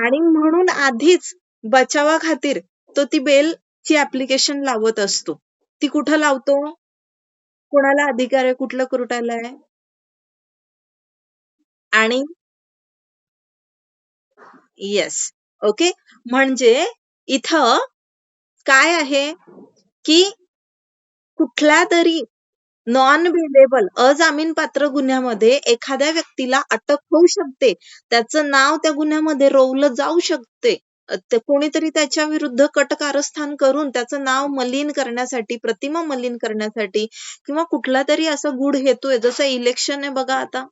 आणि म्हणून आधीच बचावाखातीर तो ती बेलची ऍप्लिकेशन लावत असतो. ती कुठं लावतो? कोणाला अधिकार आहे? कुठलं कोर्टाला आहे? आणि येस. ओके. म्हणजे इथं काय आहे की कुठल्या तरी नॉन बेलेबल अजामीनपात्र गुन्ह्यामध्ये एखाद्या व्यक्तीला अटक होऊ शकते. त्याचं नाव त्या गुन्ह्यामध्ये रोवलं जाऊ शकते. कोणीतरी त्याच्या विरुद्ध कट कारस्थान करून त्याचं नाव मलिन करण्यासाठी, प्रतिमा मलिन करण्यासाठी किंवा कुठला तरी असा गूढ हेतू आहे. जसं इलेक्शन आहे बघा आता.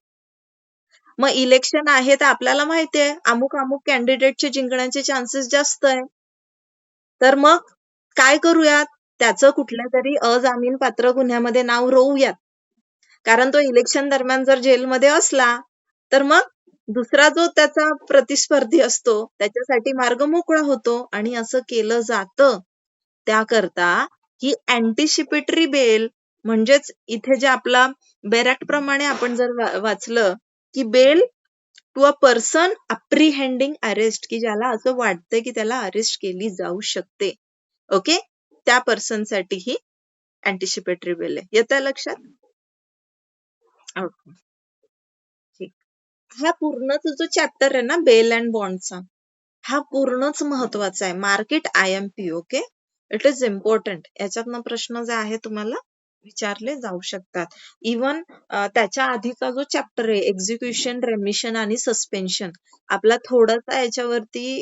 मग इलेक्शन आहे तर आपल्याला माहिती आहे अमुक अमुक कॅन्डिडेटचे जिंकण्याचे चान्सेस जास्त आहे. तर मग काय करूयात? त्याचं कुठल्या तरी अजामीनपात्र गुन्ह्यामध्ये नाव रोवूयात. कारण तो इलेक्शन दरम्यान जर जेलमध्ये असला तर मग दुसरा जो त्याचा प्रतिस्पर्धी असतो त्याच्यासाठी मार्ग मोकळा होतो आणि असं केलं जातं. त्याकरता ही अँटिसिपेटरी बेल म्हणजेच इथे जे आपला बेरॅक्ट प्रमाणे आपण जर वाचलं की bail to a person apprehending arrest की ज्याला असं वाटतंय की त्याला अरेस्ट केली जाऊ शकते. ओके. त्या पर्सन साठी ही अँटिसिपेटरी बेल आहे. येतं लक्षात? ओके. ठीक. हा पूर्णच जो चॅप्टर आहे ना बेल अँड बॉन्डचा हा पूर्णच महत्वाचा आहे. Market IMP. Okay. It is important. याच्यातनं प्रश्न जे आहे तुम्हाला विचारले जाऊ शकतात. इवन त्याच्या आधीचा जो चॅप्टर आहे एक्झिक्युशन, रेमिशन आणि सस्पेन्शन आपला थोडासा याच्यावरती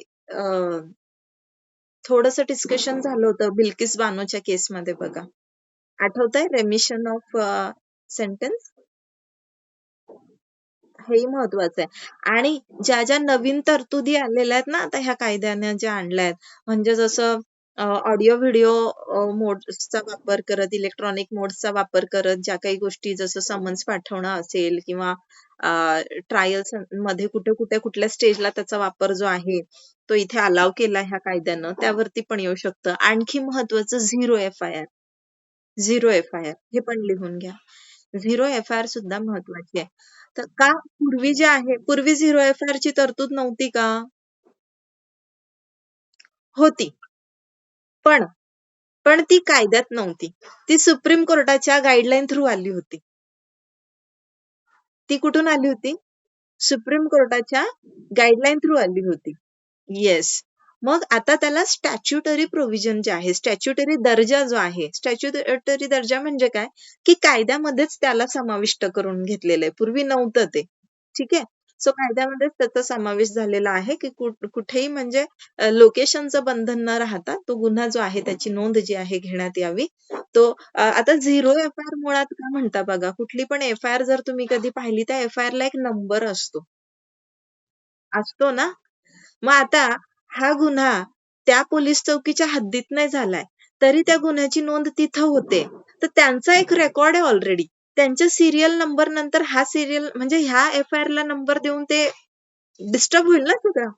थोडंसं डिस्कशन झालं होतं बिल्किस बानोच्या केसमध्ये बघा. आठवतंय? रेमिशन ऑफ सेंटेन्स. हेही महत्वाचं आहे. आणि ज्या ज्या नवीन तरतुदी आलेल्या आहेत ना आता ह्या कायद्याने ज्या आणल्यात म्हणजे जसं ऑडिओ व्हिडिओ मोड्सचा वापर करत, इलेक्ट्रॉनिक मोड्सचा वापर करत ज्या काही गोष्टी जसं समन्स पाठवणं असेल किंवा ट्रायल्स मध्ये कुठे कुठे कुठल्या स्टेजला त्याचा वापर जो आहे तो इथे अलाव केला ह्या कायद्यानं त्यावरती पण येऊ शकतं. आणखी महत्वाचं झिरो FIR. झिरो FIR हे पण लिहून घ्या. झिरो FIR सुद्धा महत्वाची आहे. तर का पूर्वी जे आहे पूर्वी झिरो FIR ची तरतूद नव्हती का? होती. पण पण ती कायद्यात नव्हती. ती सुप्रीम कोर्टाच्या गाईडलाईन थ्रू आली होती. ती कुठून आली होती? सुप्रीम कोर्टाच्या गाईडलाईन थ्रू आली होती. येस. मग आता त्याला स्टॅच्युटरी प्रोव्हिजन जे आहे, स्टॅच्युटरी दर्जा जो आहे, स्टॅच्युटरी दर्जा म्हणजे काय? की कायद्यामध्येच त्याला समाविष्ट करून घेतलेलं आहे. पूर्वी नव्हतं ते. ठीक आहे? सो कायद्यामध्येच त्याचा समावेश झालेला आहे की कुठेही म्हणजे लोकेशनचं बंधन न राहता तो गुन्हा जो आहे त्याची नोंद जी आहे घेण्यात यावी. तो आता झिरो FIR मुळात का म्हणता बघा, कुठली पण FIR जर तुम्ही कधी पाहिली त्या FIR ला एक नंबर असतो. असतो ना? मग आता हा गुन्हा त्या पोलीस चौकीच्या हद्दीत नाही झालाय, तरी त्या गुन्ह्याची नोंद तिथं होते. तर त्यांचा एक रेकॉर्ड आहे ऑलरेडी. त्यांच्या सिरियल नंबर नंतर हा सिरियल म्हणजे ह्या FIR ला नंबर देऊन ते डिस्टर्ब होईल ना सगळं.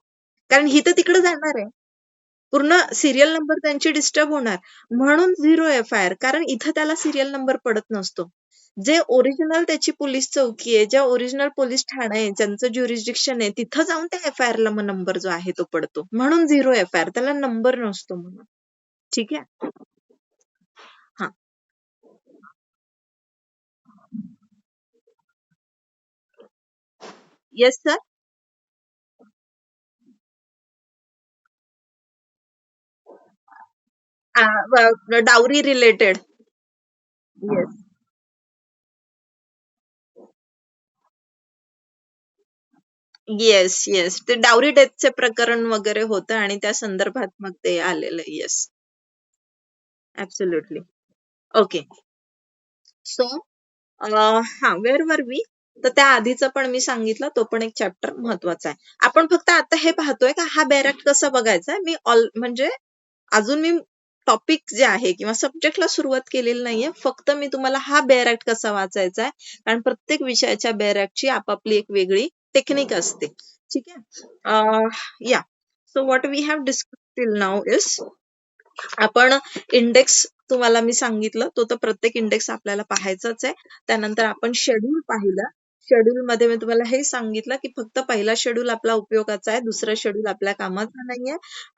कारण ही तर तिकडे जाणार आहे. पूर्ण सिरियल नंबर त्यांची डिस्टर्ब होणार. म्हणून झिरो FIR कारण इथं त्याला सिरियल नंबर पडत नसतो. जे ओरिजिनल त्याची पोलीस चौकी आहे, ज्या ओरिजिनल पोलीस ठाणं आहे, ज्यांचं ज्युरिस्डिक्शन आहे, तिथं जाऊन त्या FIR ला मग नंबर जो आहे तो पडतो. म्हणून झिरो FIR त्याला नंबर नसतो म्हणून. ठीक आहे? हां. Yes sir? Dowry related. Yes. Yes, yes. ते डाउरी डेथचे प्रकरण वगैरे होतं आणि त्या संदर्भात मग ते आलेलं. येस. ऍब्सोल्युटली. ओके. सो हा, वेअर वर वी? तर त्या आधीचं पण मी सांगितलं, तो पण एक चॅप्टर महत्वाचा आहे. आपण फक्त आता हे पाहतोय का हा बॅरॅक्ट कसा बघायचा. मी म्हणजे अजून मी टॉपिक जे आहे किंवा सब्जेक्टला सुरुवात केलेली नाहीये. फक्त मी तुम्हाला हा बॅरॅक्ट कसा वाचायचा आहे, कारण प्रत्येक विषयाच्या बॅरॅक्टची आपापली एक वेगळी टेक्निक असते. ठीक आहे. Yeah, so what we have discuss till now is, आपण इंडेक्स तुम्हाला मी सांगितलं, तो तर प्रत्येक इंडेक्स आपल्याला पाहायचाच आहे. त्यानंतर आपण शेड्यूल पाहिलं. शेड्यूल मध्ये मी तुम्हाला हे सांगितलं की फक्त पहिला शेड्यूल आपला उपयोगाचा आहे, दुसरा शेड्यूल आपल्या कामाचा नाहीये.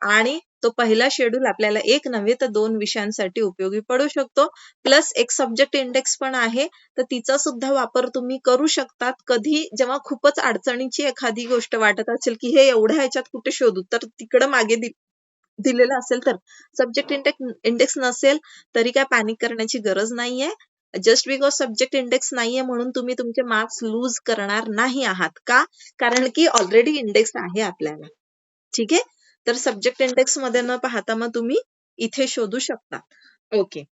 आणि तो पहिला शेड्यूल आपल्याला एक नव्हे तर 2 विषयांसाठी उपयोगी पडू शकतो. प्लस एक सब्जेक्ट इंडेक्स पण आहे, तर तिचा सुद्धा वापर तुम्ही करू शकतात. कधी जेव्हा खूपच अडचणीची एखादी गोष्ट वाटत असेल की हे एवढ्या ह्याच्यात कुठे शोधू, तर तिकडं मागे दिलेलं असेल तर. सब्जेक्ट इंडेक्स नसेल तरी काय पॅनिक करण्याची गरज नाहीये. जस्ट बिकॉज सब्जेक्ट इंडेक्स नाहीये म्हणून तुम्ही तुमचे मार्क्स लूज करणार नाही आहात. का? कारण की ऑलरेडी इंडेक्स आहे आपल्याला. ठीक आहे. तर सब्जेक्ट इंडेक्स मध्ये न पाहता मग तुम्ही इथे शोधू शकता. ओके.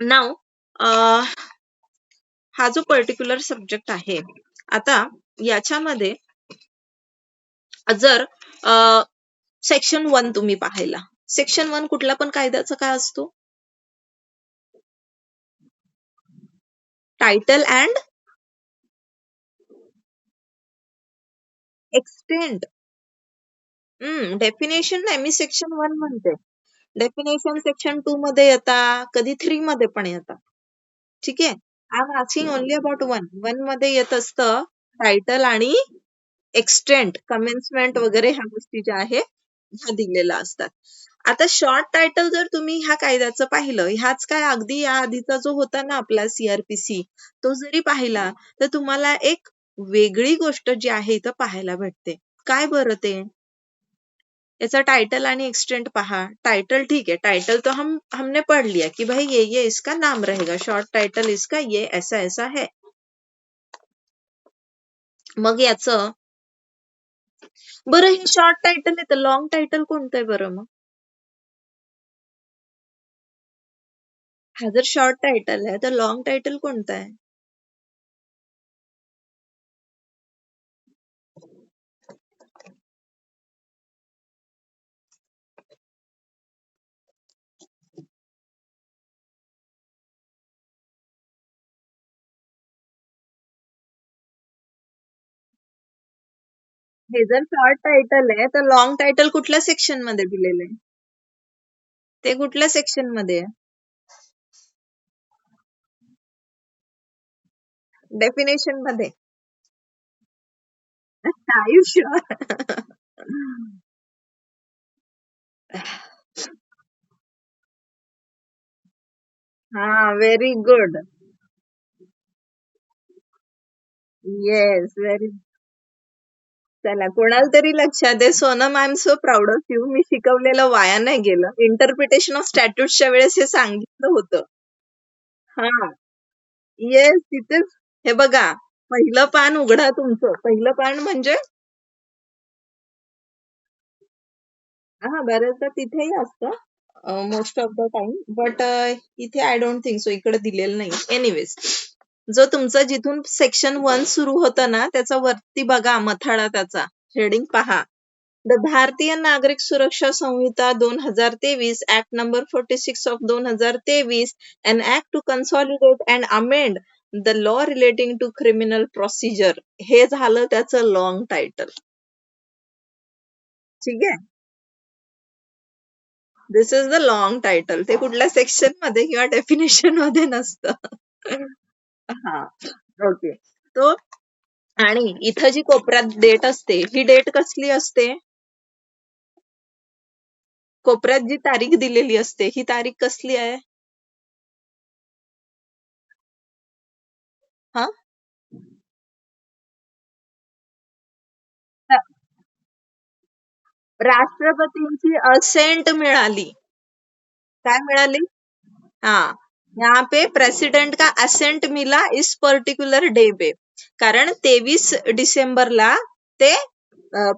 नाव हा जो पर्टिक्युलर सब्जेक्ट आहे, आता याच्यामध्ये जर सेक्शन 1 तुम्ही पाहिला, सेक्शन 1 कुठला पण कायद्याचा काय असतो? Title and extent. डेफिनेशन नाही, मी सेक्शन 1 म्हणते. डेफिनेशन सेक्शन 2 मध्ये येतात, कधी 3 मध्ये पण येतात. ठीक आहे. I am asking only about 1. 1 मध्ये येत असतं टायटल आणि एक्सटेंट, कमेन्समेंट वगैरे ह्या गोष्टी ज्या आहेत ह्या दिलेल्या असतात. आता शॉर्ट टायटल जर तुम्ही ह्या कायद्याचं पाहिलं, ह्याच काय अगदी या आधीचा जो होता ना आपला CRPC, तो जरी पाहिला तर तुम्हाला एक वेगळी गोष्ट जी आहे इथं पाहायला भेटते. काय बरं ते? याचा टाइटल आणि एक्सटेंट पहा. टाइटल ठीक है, टाइटल तो हमने पढ़ लिया कि भाई ये इसका नाम रहेगा, शॉर्ट टाइटल इसका ये ऐसा ऐसा है. मग याचं बरं, हे शॉर्ट टाइटल आहे तर लॉंग टाइटल कोणतं आहे बरं? मग हा जर शॉर्ट टाइटल आहे तर लॉंग टाइटल कोणतं आहे? हे जर शॉर्ट टाइटल आहे तर लॉंग टाइटल कुठल्या सेक्शन मध्ये दिलेलं आहे? ते कुठल्या सेक्शन मध्ये आहे? डेफिनेशन मध्ये. आयुष्य. हा, व्हेरी गुड. Yes, very. चला, कोणाला तरी लक्षात आहे. Sonam, I am so proud of you. मी शिकवलेलं वाया नाही गेलं. इंटरप्रिटेशन ऑफ स्टॅट्यूटच्या वेळेस हे सांगितलं होतं. हा, येस, तिथेच. हे बघा, पहिलं पान उघडा तुमचं. पहिलं पान म्हणजे हा, बऱ्याचदा तिथेही असतं most of the time, but इथे आय डोंट थिंक सो, इकडे दिलेलं नाही. एनिवेज, जो तुमचं जिथून सेक्शन 1 सुरू होतं ना, त्याचा वरती बघा मथाळा, त्याचा हेडिंग पहा. द भारतीय नागरिक Suraksha Sanhita 2023, act number 46 of 2023, an act to consolidate and amend the law relating to criminal procedure. हे झालं त्याचं लॉंग टायटल. ठीक आहे. This is the long title. ते कुठल्या सेक्शन मध्ये किंवा डेफिनेशन मध्ये नसतं. हा, ओके. तो आणि इथं जी कोपऱ्यात डेट असते, ही डेट कसली असते? कोपऱ्यात जी तारीख दिलेली असते, ही तारीख कसली आहे? हा, राष्ट्रपतींची असेंट मिळाली. काय मिळाली? हा, यहाँ पे प्रेसिडेंट का असेंट मिला इस पर्टिक्युलर डे पे. कारण 23 डिसेंबरला ते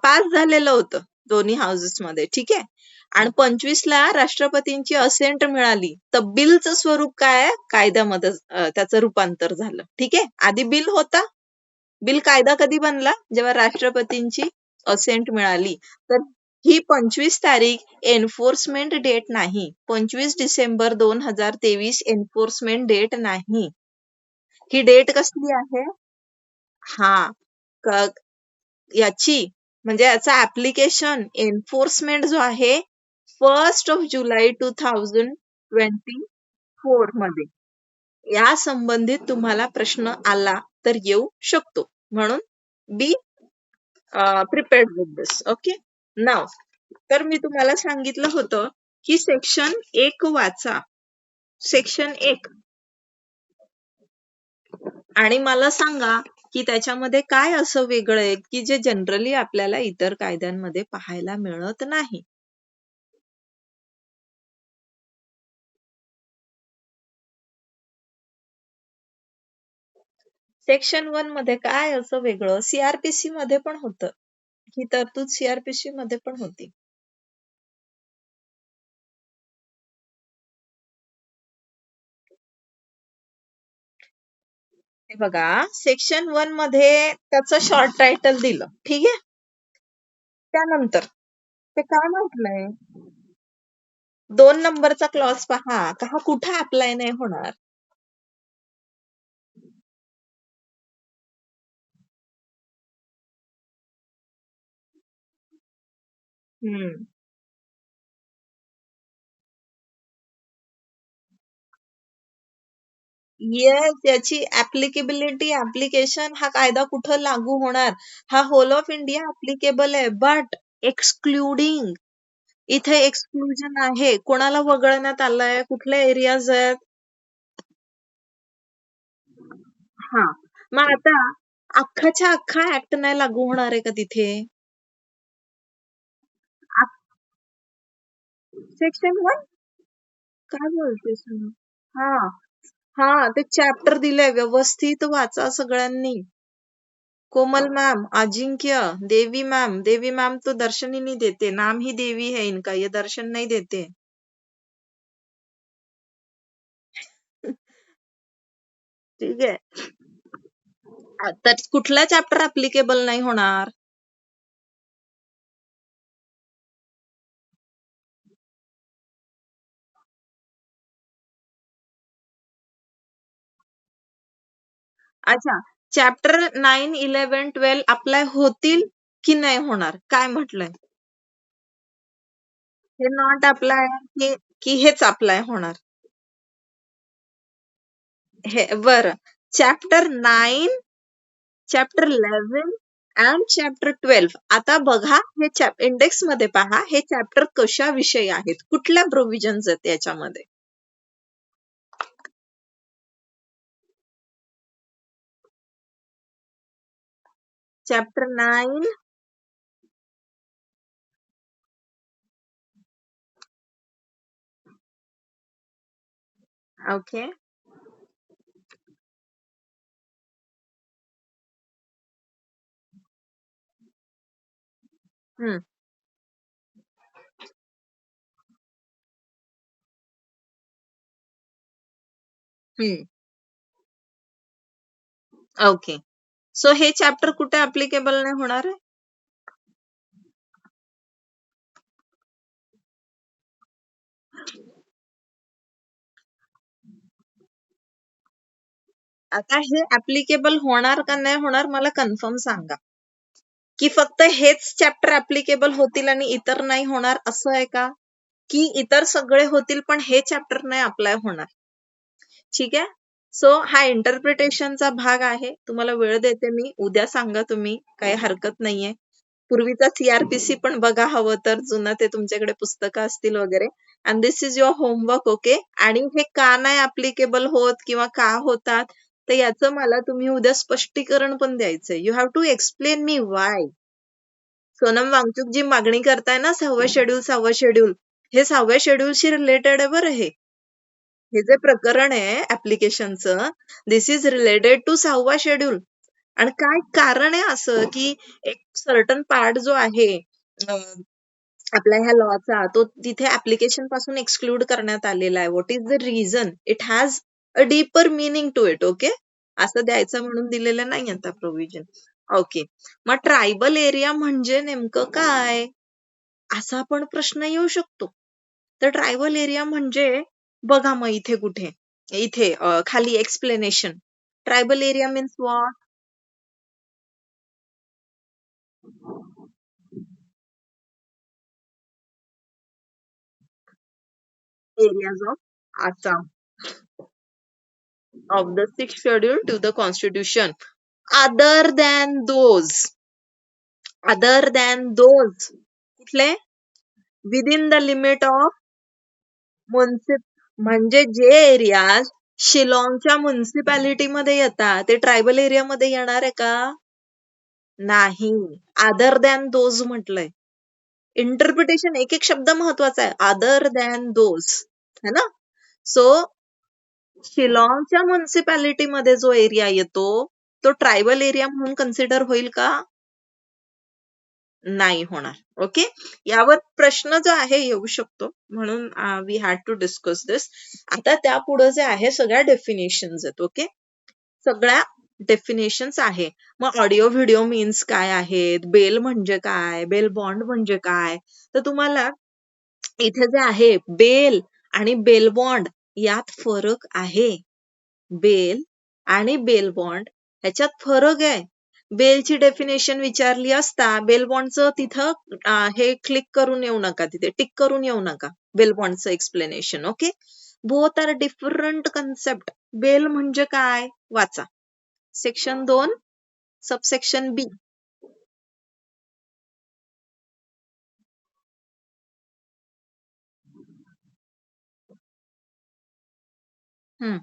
पास झालेलं होतं दोन्ही हाऊसेस मध्ये. ठीक आहे. आणि 25ला राष्ट्रपतींची असेंट मिळाली तर बिलचं स्वरूप काय आहे, कायद्यामध्ये त्याचं रूपांतर झालं. ठीक आहे, आधी बिल होता, बिल कायदा कधी बनला, जेव्हा राष्ट्रपतींची असेंट मिळाली. तर ही 25 तारीख एन्फोर्समेंट डेट नाही, 25 डिसेंबर 2023 एन्फोर्समेंट डेट नाही. ही डेट कसली आहे, हा याची म्हणजे याचा ऍप्लिकेशन एन्फोर्समेंट जो आहे 1 जुलै 2024 मध्ये, या संबंधित तुम्हाला प्रश्न आला तर येऊ शकतो. म्हणून be prepared with this. Okay, नाव तर मी तुम्हाला सांगितलं होतं की सेक्शन 1 वाचा, सेक्शन 1, आणि मला सांगा की त्याच्यामध्ये काय असं वेगळं आहे की जे जनरली आपल्याला इतर कायद्यांमध्ये पाहायला मिळत नाही. सेक्शन 1 मध्ये काय असं वेगळं, सीआरपीसी मध्ये पण होतं, ही तरतूद सीआरपीसी मध्ये पण होती. हे बघा, सेक्शन 1 मध्ये त्याचं शॉर्ट टायटल दिलं, ठीक आहे. त्यानंतर ते काय म्हटलंय, 2 नंबरचा क्लॉज पहा का हा कुठे अप्लाय नाही होणार. येस, याची ऍप्लिकेबिलिटी ऍप्लिकेशन हा कायदा कुठं लागू होणार, हा होल ऑफ इंडिया ऍप्लिकेबल आहे, बट एक्सक्लुडिंग, इथे एक्सक्लुजन आहे. कोणाला वगळण्यात आलंय, कुठल्या एरियाज आहेत. हा, मग आता अख्खाच्या अख्खा ऍक्ट नाही लागू होणार आहे का तिथे. सेक्शन 1 काय बोलतेस, हा हा, ते चॅप्टर दिलंय, व्यवस्थित वाचा सगळ्यांनी. कोमल मैम, अजिंक्य, देवी मैम तो दर्शन ही नहीं देते, नाम ही देवी है इनका, ये दर्शन नहीं देते. ठीक आहे, तर कुठला चॅप्टर अप्लिकेबल नाही होणार. अच्छा, चॅप्टर 9, 11, 12 अप्लाय होतील की नाही होणार, काय म्हटलंय, हे नॉट अप्लाय की हेच अप्लाय होणार. हे बरं, चॅप्टर 9, चॅप्टर 11 अँड चॅप्टर 12, आता बघा हे इंडेक्स मध्ये पहा, हे चॅप्टर कशा विषयी आहेत, कुठल्या प्रोव्हिजन्स आहेत याच्यामध्ये. चॅप्टर 9, ओके, हम्म हम्म ओके, सो हे चॅप्टर कुठे ऍप्लिकेबल नाही होणार आहे. आता हे ऍप्लिकेबल होणार का नाही होणार मला कन्फर्म सांगा, की फक्त हेच चॅप्टर ऍप्लिकेबल होतील आणि इतर नाही होणार असं आहे का, की इतर सगळे होतील पण हे चॅप्टर नाही अप्लाय होणार. ठीक आहे, सो हा इंटरप्रिटेशनचा भाग आहे, तुम्हाला वेळ देते मी, उद्या सांगा तुम्ही, काही हरकत नाहीये. पूर्वीचा सीआरपीसी पण बघा हवं तर, जुनं ते तुमच्याकडे पुस्तकं असतील वगैरे, and this is your homework. Okay, आणि हे का नाही ऍप्लिकेबल होत किंवा का होतात, तर याचं मला तुम्ही उद्या स्पष्टीकरण पण द्यायचंय. You have to explain me why. Sonam Wangchuk जी मागणी करताय ना 6वं शेड्यूल 6वं शेड्यूल, हे 6व्या शेड्यूलशी रिलेटेड आहे बरं. हे जे प्रकरण आहे ऍप्लिकेशनचं, दिस इज रिलेटेड टू 6वा शेड्यूल. आणि काय कारण आहे असं की एक सर्टन पार्ट जो आहे आपल्या ह्या लॉचा तो तिथे ऍप्लिकेशन पासून एक्सक्लूड करण्यात आलेला आहे. What is the reason? It has a deeper meaning to it. Okay, असं द्यायचं म्हणून दिलेलं नाही आता प्रोव्हिजन. ओके, मग ट्रायबल एरिया म्हणजे नेमकं काय, असा पण प्रश्न येऊ शकतो. तर ट्रायबल एरिया म्हणजे बघा मग इथे कुठे, इथे खाली explanation. Tribal area means what? Areas of Assam of the sixth schedule to the constitution. Other than those, other than those, कुठले? Within the limit of मुन्सिप, म्हणजे जे एरियाज शिलाँगच्या म्युन्सिपॅलिटी मध्ये येतात ते ट्रायबल एरिया मध्ये येणार आहे का? नाही. अदर दॅन दोज म्हटलंय. इंटरप्रिटेशन एक एक शब्द महत्वाचा आहे. अदर दॅन दोज, है ना? सो शिलाँगच्या म्युन्सिपॅलिटी मध्ये जो एरिया येतो तो ट्रायबल एरिया म्हणून कन्सिडर होईल का? नाही होणार. ओके, यावर प्रश्न जो आहे येऊ शकतो, म्हणून वी हॅड टू डिस्कस दिस. आता त्यापुढे जे आहे सगळ्या डेफिनेशन्स आहेत. ओके, सगळ्या डेफिनेशन्स आहे. मग ऑडिओ व्हिडिओ मीन्स काय आहेत, बेल म्हणजे काय, बेल बॉन्ड म्हणजे काय, तर तुम्हाला इथे जे आहे बेल आणि बेल बॉन्ड यात फरक आहे. बेल आणि बेल बॉन्ड ह्याच्यात फरक आहे. बेलची डेफिनेशन विचारली असता बेल बॉन्डचं तिथं हे क्लिक करून येऊ नका, तिथे टिक करून येऊ नका. बेल बॉन्डचं explanation. Okay, both are different concept. Bail म्हणजे काय वाचा, सेक्शन 2 सबसेक्शन बी. हम्म.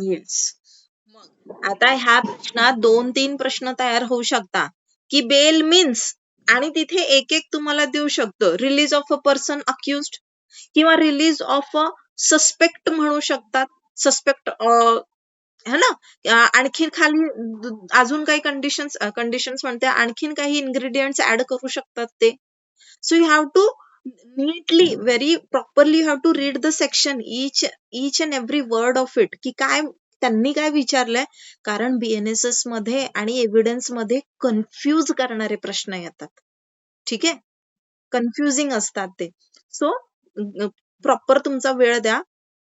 येस. मग आता ह्या प्रश्नात 2-3 प्रश्न तयार होऊ शकतात की बेल मीन्स, आणि तिथे एक एक तुम्हाला देऊ शकतो. Release of a person accused किंवा रिलीज ऑफ अ सस्पेक्ट म्हणू शकतात. सस्पेक्ट है ना. आणखीन खाली अजून काही कंडिशन्स म्हणते, आणखीन काही इन्ग्रेडियंट्स ऍड करू शकतात ते. So you have to neatly, very properly you have to read the section, each and every word of it, की काय त्यांनी काय विचारलंय. कारण BNSS मध्ये आणि एव्हिडन्स मध्ये कन्फ्यूज करणारे प्रश्न येतात. ठीक आहे, कन्फ्युजिंग असतात ते. सो प्रॉपर तुमचा वेळ द्या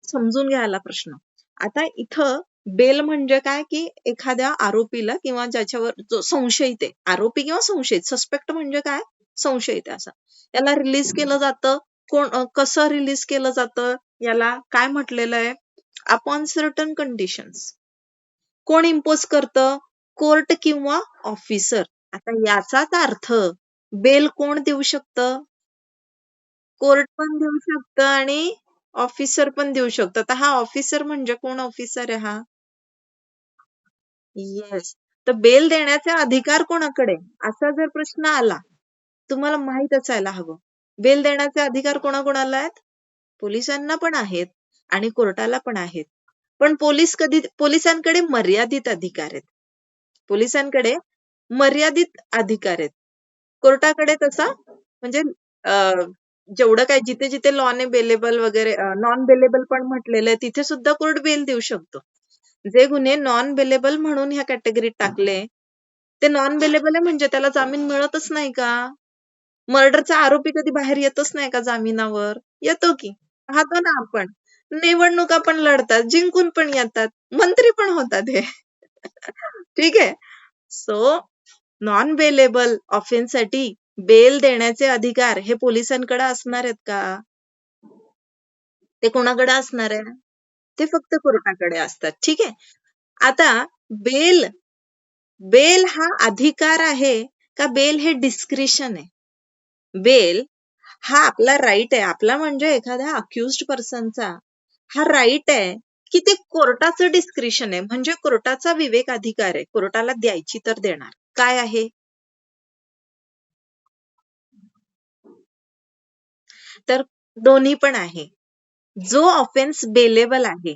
समजून घ्यायला प्रश्न. आता इथं बेल म्हणजे काय, की एखाद्या आरोपीला किंवा ज्याच्यावर जो संशयित आहे, आरोपी किंवा संशयित, सस्पेक्ट म्हणजे काय, संशयित आहे असं, याला रिलीज केलं जातं. कोण कसं रिलीज केलं जातं, याला काय म्हटलेलं आहे, अपॉन सर्टन कंडिशन्स. कोण इम्पोज करतं, कोर्ट किंवा ऑफिसर. आता याचाच अर्थ बेल कोण देऊ शकतं, कोर्ट पण देऊ शकतं आणि ऑफिसर पण देऊ शकतं. तर हा ऑफिसर म्हणजे कोण ऑफिसर आहे हा? येस. तर बेल देण्याचा अधिकार कोणाकडे, असा जर प्रश्न आला, तुम्हाला माहित असायला हवं बेल देण्याचे अधिकार कोणाकोणाला आहेत. पोलिसांना पण आहेत आणि कोर्टाला पण आहेत. पण पोलिसांकडे मर्यादित अधिकार आहेत. पोलिसांकडे मर्यादित अधिकार आहेत. कोर्टाकडे तसा म्हणजे जेवढं काय जिथे जिथे लॉने बेलेबल वगैरे, नॉन बेलेबल पण म्हटलेलं आहे, तिथे सुद्धा कोर्ट बेल देऊ शकतो. जे गुन्हे नॉन बेलेबल म्हणून ह्या कॅटेगरीत टाकले, ते नॉन बेलेबल आहे म्हणजे त्याला जामीन मिळतच नाही का? मर्डरचा आरोपी कधी बाहेर येतच नाही का जामिनावर? येतो की. पाहतो ना आपण. निवडणुका पण लढतात, जिंकून पण येतात, मंत्री पण होतात हे. ठीक आहे. सो नॉन बेलेबल ऑफेन्ससाठी बेल देण्याचे अधिकार हे पोलिसांकडे असणार आहेत का? ते कोणाकडे असणार आहे? ते फक्त कोर्टाकडे असतात. ठीक आहे. आता बेल, बेल हा अधिकार आहे का बेल हे डिस्क्रिशन आहे? बेल हा आपला राईट आहे. आपला म्हणजे एखाद्या अक्युज्ड पर्सनचा हा राईट आहे, की ते कोर्टाचं डिस्क्रिशन आहे, म्हणजे कोर्टाचा विवेक अधिकार आहे. कोर्टाला द्यायची तर देणार. काय आहे? तर दोन्ही पण आहे. जो ऑफेन्स बेलेबल आहे,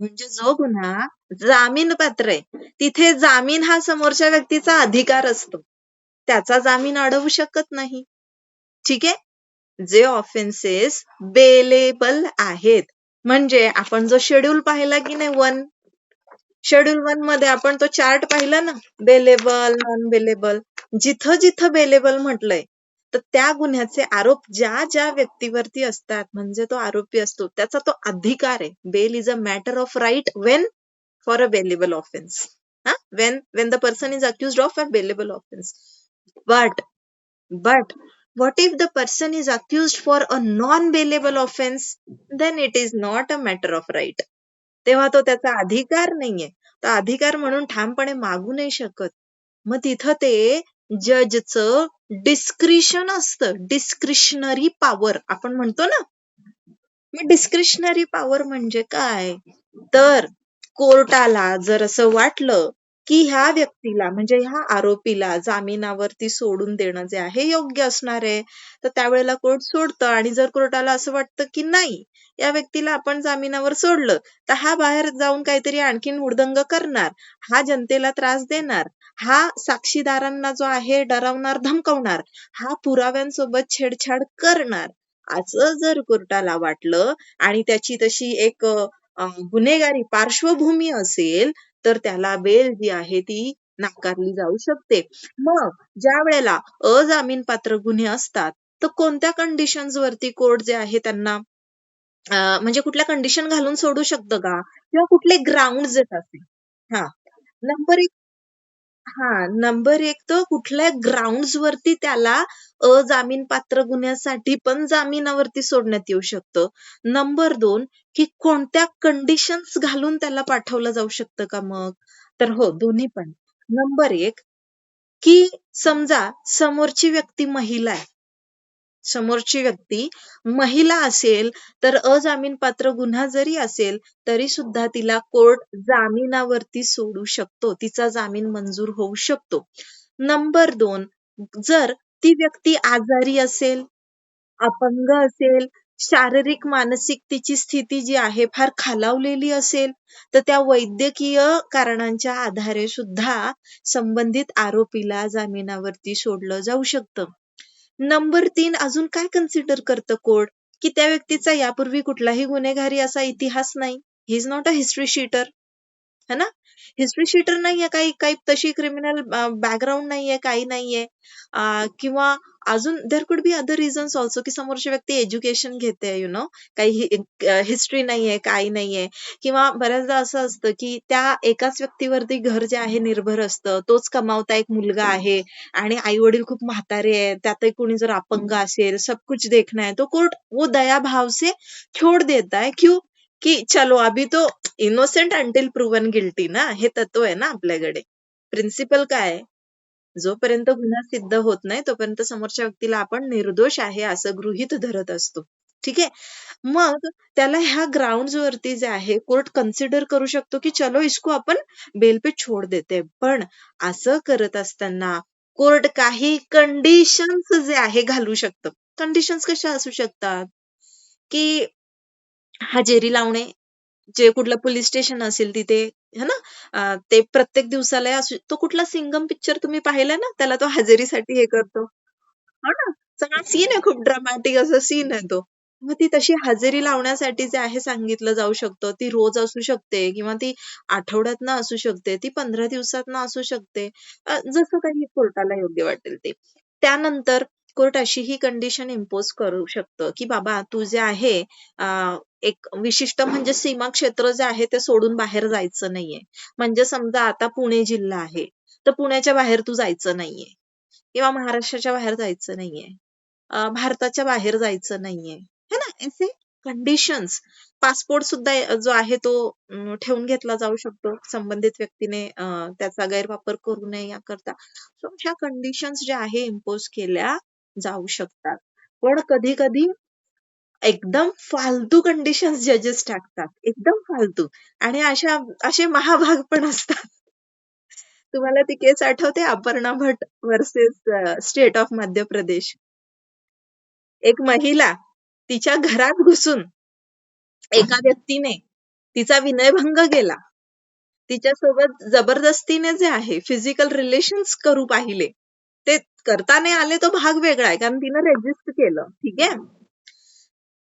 म्हणजे जो गुन्हा जामीन पात्र आहे तिथे जामीन हा समोरच्या व्यक्तीचा अधिकार असतो. त्याचा जामीन अडवू शकत नाही. ठीक आहे. जे ऑफेन्सेस बेलेबल आहेत, म्हणजे आपण जो शेड्यूल पाहिला की नाही, शेड्यूल 1 मध्ये आपण तो चार्ट पाहिला ना, बेलेबल, नॉन बेलेबल. जिथं जिथं बेलेबल म्हटलंय, तर त्या गुन्ह्याचे आरोप ज्या ज्या व्यक्तीवरती असतात, म्हणजे तो आरोपी असतो, त्याचा तो अधिकार आहे. Bail is a matter of right when for a bailable offence. when the person is accused of a bailable offense. But what if the person is accused for a non-bailable offense? Then it is not a matter of right. तेव्हा तो त्याचा अधिकार नाहीये. तो अधिकार म्हणून ठामपणे मागू नाही शकत. मग तिथं ते जजचं डिस्क्रिशन असतं. डिस्क्रिशनरी पॉवर आपण म्हणतो ना. मग डिस्क्रिशनरी पॉवर म्हणजे काय? तर कोर्टाला जर असं वाटलं की ह्या व्यक्तीला, म्हणजे ह्या आरोपीला जामिनावरती सोडून देणं जे आहे योग्य असणार आहे, तर त्यावेळेला कोर्ट सोडतं. आणि जर कोर्टाला असं वाटतं की नाही, या व्यक्तीला आपण जामिनावर सोडलं तर हा बाहेर जाऊन काहीतरी आणखीन उडदंग करणार, हा जनतेला त्रास देणार, हा साक्षीदारांना जो आहे डरवणार, धमकवणार, हा पुराव्यांसोबत छेडछाड करणार, असं जर कोर्टाला वाटलं आणि त्याची तशी एक गुन्हेगारी पार्श्वभूमी असेल, तर त्याला बेल जी आहे ती नाकारली जाऊ शकते. मग ज्या वेळेला अजामीनपात्र गुन्हे असतात, तर कोणत्या कंडिशन्स वरती कोर्ट जे आहे त्यांना म्हणजे कुठल्या कंडिशन घालून सोडू शकतं का? किंवा कुठले ग्राउंड्स आहेत असे? हां. नंबर नंबर एक तर कुठल्या ग्राउंड्स वरती त्याला अजामीनपात्र गुन्ह्यासाठी पण जामिनावरती सोडण्यात येऊ शकतं. नंबर 2, की कोणत्या कंडिशन्स घालून त्याला पाठवलं जाऊ शकतं का मग? तर हो, दोन्ही पण. नंबर 1, की समजा समोरची व्यक्ती महिला आहे. समोरची व्यक्ती महिला असेल, तर अजामीनपात्र गुन्हा जरी असेल, तरी सुद्धा तिला कोर्ट जामिनावरती सोडू शकतो. तिचा जामीन मंजूर होऊ शकतो. नंबर 2, जर ती व्यक्ती आजारी असेल, अपंग असेल, शारीरिक, मानसिक तिची स्थिती जी आहे फार खालावलेली असेल, तर त्या वैद्यकीय कारणांच्या आधारे सुद्धा संबंधित आरोपीला जामिनावरती सोडलं जाऊ शकतं. नंबर 3, अजून काय कन्सिडर करतं कोर्ट, की त्या व्यक्तीचा यापूर्वी कुठलाही गुन्हेगारी असा इतिहास नाही. He is not a history sheeter. है ना? हिस्ट्री शीटर नाहीये, काही काही तशी क्रिमिनल बॅकग्राऊंड नाहीये, काही नाहीये. किंवा अजून there could be other reasons also, की समोरची व्यक्ती एज्युकेशन घेते, काही हिस्ट्री नाहीये, काही नाहीये. किंवा बऱ्याचदा असं असतं, की त्या एकाच व्यक्तीवरती घर जे आहे निर्भर असतं. तोच कमावता एक मुलगा आहे आणि आई-वडील खूप म्हातारे आहेत. त्यातही कोणी जर अपंग असेल, सब कुछ देखना है, तो कोर्ट वो दया भाव से छोड़ देता है. क्यों? की चलो अभी तो इनोसेंट अंटिल प्रूव्हन गिल्टी ना, हे तत्व आहे ना आपल्याकडे. प्रिन्सिपल काय आहे? जोपर्यंत गुन्हा सिद्ध होत नाही, तोपर्यंत समोरच्या व्यक्तीला आपण निर्दोष आहे असं गृहीत धरत असतो. ठीक आहे. मग त्याला ह्या ग्राउंड्स वरती जे आहे कोर्ट कन्सिडर करू शकतो, की चलो इसको आपण बेल पे छोड़ देते. पण असं करत असताना कोर्ट काही कंडिशन्स जे आहे घालू शकतं. कंडिशन्स कशा असू शकतात? की हजेरी लावणे, जे कुठलं पोलीस स्टेशन असेल तिथे, है ना? ते प्रत्येक दिवसाला तो कुठला सिंघम पिक्चर तुम्ही पाहिलाय ना? त्याला तो हजेरीसाठी हे करतो. हो ना? सगळा सीन आहे, खूप ड्रामॅटिक असा सीन आहे तो. मग ती तशी हजेरी लावण्यासाठी जे आहे सांगितलं जाऊ शकतं. ती रोज असू शकते किंवा ती आठवड्यातनं असू शकते, ती 15 दिवसातनं असू शकते. जसं काही कोर्टाला योग्य वाटेल ते. त्यानंतर कोर्ट अशी ही कंडिशन इम्पोज करू शकतं, की बाबा तू जे आहे अ, एक विशिष्ट म्हणजे सीमा क्षेत्र जे आहे ते सोडून बाहेर जायचं नाहीये. म्हणजे समजा आता पुणे जिल्हा आहे, तर पुण्याच्या बाहेर तू जायचं नाहीये किंवा महाराष्ट्राच्या बाहेर जायचं नाहीये. भारताच्या बाहेर जायचं नाहीये. है ना? असे कंडिशन्स. पासपोर्ट सुद्धा जो आहे तो ठेवून घेतला जाऊ शकतो. संबंधित व्यक्तीने त्याचा गैरवापर करू नये याकरता. सो ह्या कंडिशन्स ज्या आहे इम्पोज केल्या जाऊ शकतात. पण कधी-कधी एकदम फालतू कंडिशन्स जजेस टाकतात. एकदम फालतू. आणि असे महाभाग पण असतात. तुम्हाला ती केस आठवते, अपर्णा भट versus state of Madhya Pradesh. एक महिला तिच्या घरात घुसून एका व्यक्तीने तिचा विनयभंग केला, तिच्यासोबत जबरदस्तीने जे आहे फिजिकल रिलेशन्स करू पाहिले, ते करता नाही आले तो भाग वेगळा आहे, कारण तिनं रेजिस्ट केलं. ठीक आहे.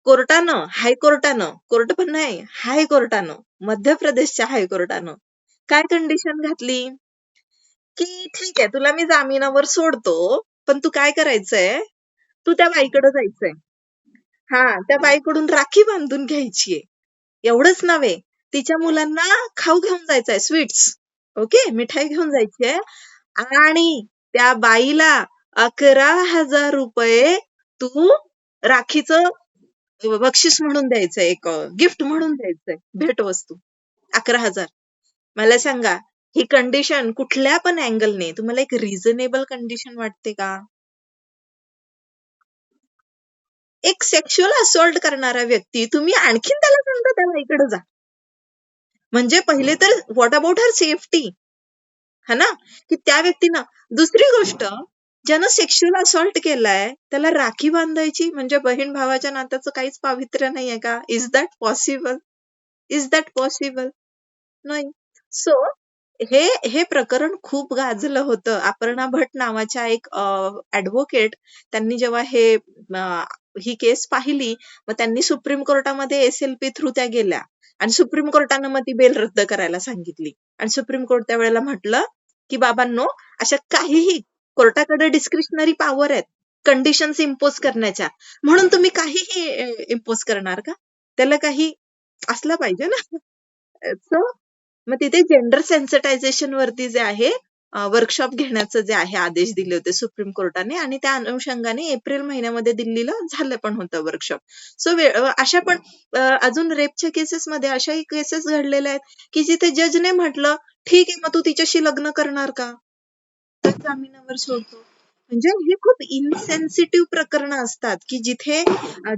कोर्टानं, हायकोर्टानं, कोर्ट पण नाही, हायकोर्टानं, मध्य प्रदेशच्या हायकोर्टानं काय कंडिशन घातली, की ठीक आहे तुला मी जामिनावर सोडतो, पण तू काय करायचंय, तू त्या बाईकडे जायचंय. हा, त्या बाईकडून राखी बांधून घ्यायचीये. एवढंच नव्हे, तिच्या मुलांना खाऊ घेऊन जायचंय, स्वीट्स. ओके, मिठाई घेऊन जायची आहे. आणि त्या बाईला 11,000 रुपये तू राखीचं बक्षीस म्हणून द्यायचंय, एक गिफ्ट म्हणून द्यायचंय, भेटवस्तू. 11,000. मला सांगा, ही कंडिशन कुठल्या पण अँगलने तुम्हाला एक रिझनेबल कंडिशन वाटते का? एक सेक्शुअल असॉल्ट करणारा व्यक्ती तुम्ही आणखीन त्याला सांगता त्या बाईकडे जा. म्हणजे पहिले तर व्हॉट अबाउट हर सेफ्टी, है ना, की त्या व्यक्तीनं. दुसरी गोष्ट, ज्यानं सेक्शुअल असॉल्ट केलाय त्याला राखी बांधायची, म्हणजे बहीण भावाच्या नात्याचं काहीच पावित्र्य नाहीये का? Is that possible? Is that possible? नाही. सो हे हे प्रकरण खूप गाजलं होतं. अपर्णा भट नावाच्या एक ऍडव्होकेट, त्यांनी जेव्हा ही केस पाहिली, मग त्यांनी सुप्रीम कोर्टामध्ये एसएलपी थ्रू त्या गेल्या, आणि सुप्रीम कोर्टानं मग ती बेल रद्द करायला सांगितली. आणि सुप्रीम कोर्ट त्यावेळेला म्हटलं की बाबांनो, अशा काहीही कोर्टाकडे डिस्क्रिशनरी पॉवर आहेत कंडिशन्स इम्पोज करण्याच्या, म्हणून तुम्ही काहीही इम्पोज करणार का? त्याला काही असला पाहिजे ना. सो मग तिथे जेंडर सेन्सिटायझेशन वरती जे आहे वर्कशॉप घेण्याचं जे आहे आदेश दिले होते सुप्रीम कोर्टाने, आणि त्या अनुषंगाने एप्रिल महिन्यामध्ये दिल्लीला झालं पण होतं वर्कशॉप. सो अशा पण अजून रेपच्या केसेसमध्ये अशाही केसेस घडलेल्या आहेत की जिथे जजने म्हटलं ठीक आहे, मग तू तिच्याशी लग्न करणार का, तर जामिनावर सोडतो. म्हणजे हे खूप इनसेन्सिटिव्ह प्रकरण असतात की जिथे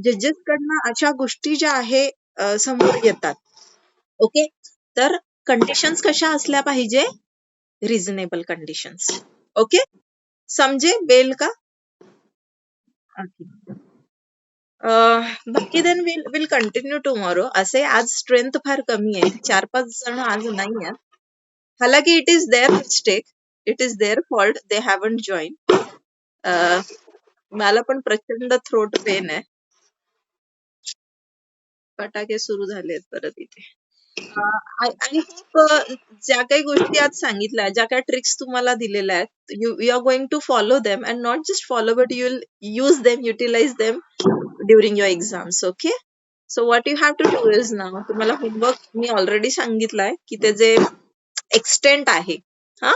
जजेस कडनं अशा गोष्टी ज्या आहे समोर येतात. ओके, तर कंडिशन्स कशा असल्या पाहिजे, रिझनेबल कंडिशन्स. ओके, समजे बेल का? बाकी देन विल कंटिन्यू टुमॉरो. असे आज स्ट्रेंथ फार कमी आहे, 4-5 जण आज नाही आहेत. हालाकी it is their mistake, it is their fault, they haven't join. मला पण प्रचंड थ्रोट पेन आहे, फटाके सुरू झालेत परत इथे. आणि खूप ज्या काही गोष्टी आज सांगितल्या, ज्या काही ट्रिक्स तुम्हाला दिलेल्या आहेत, you are going to follow them, and not just follow but you will use them, utilize them during your exams. Okay, so what you have to do is now, तुम्हाला होमवर्क मी ऑलरेडी सांगितलाय की त्याचे एक्सटेंट आहे, हा,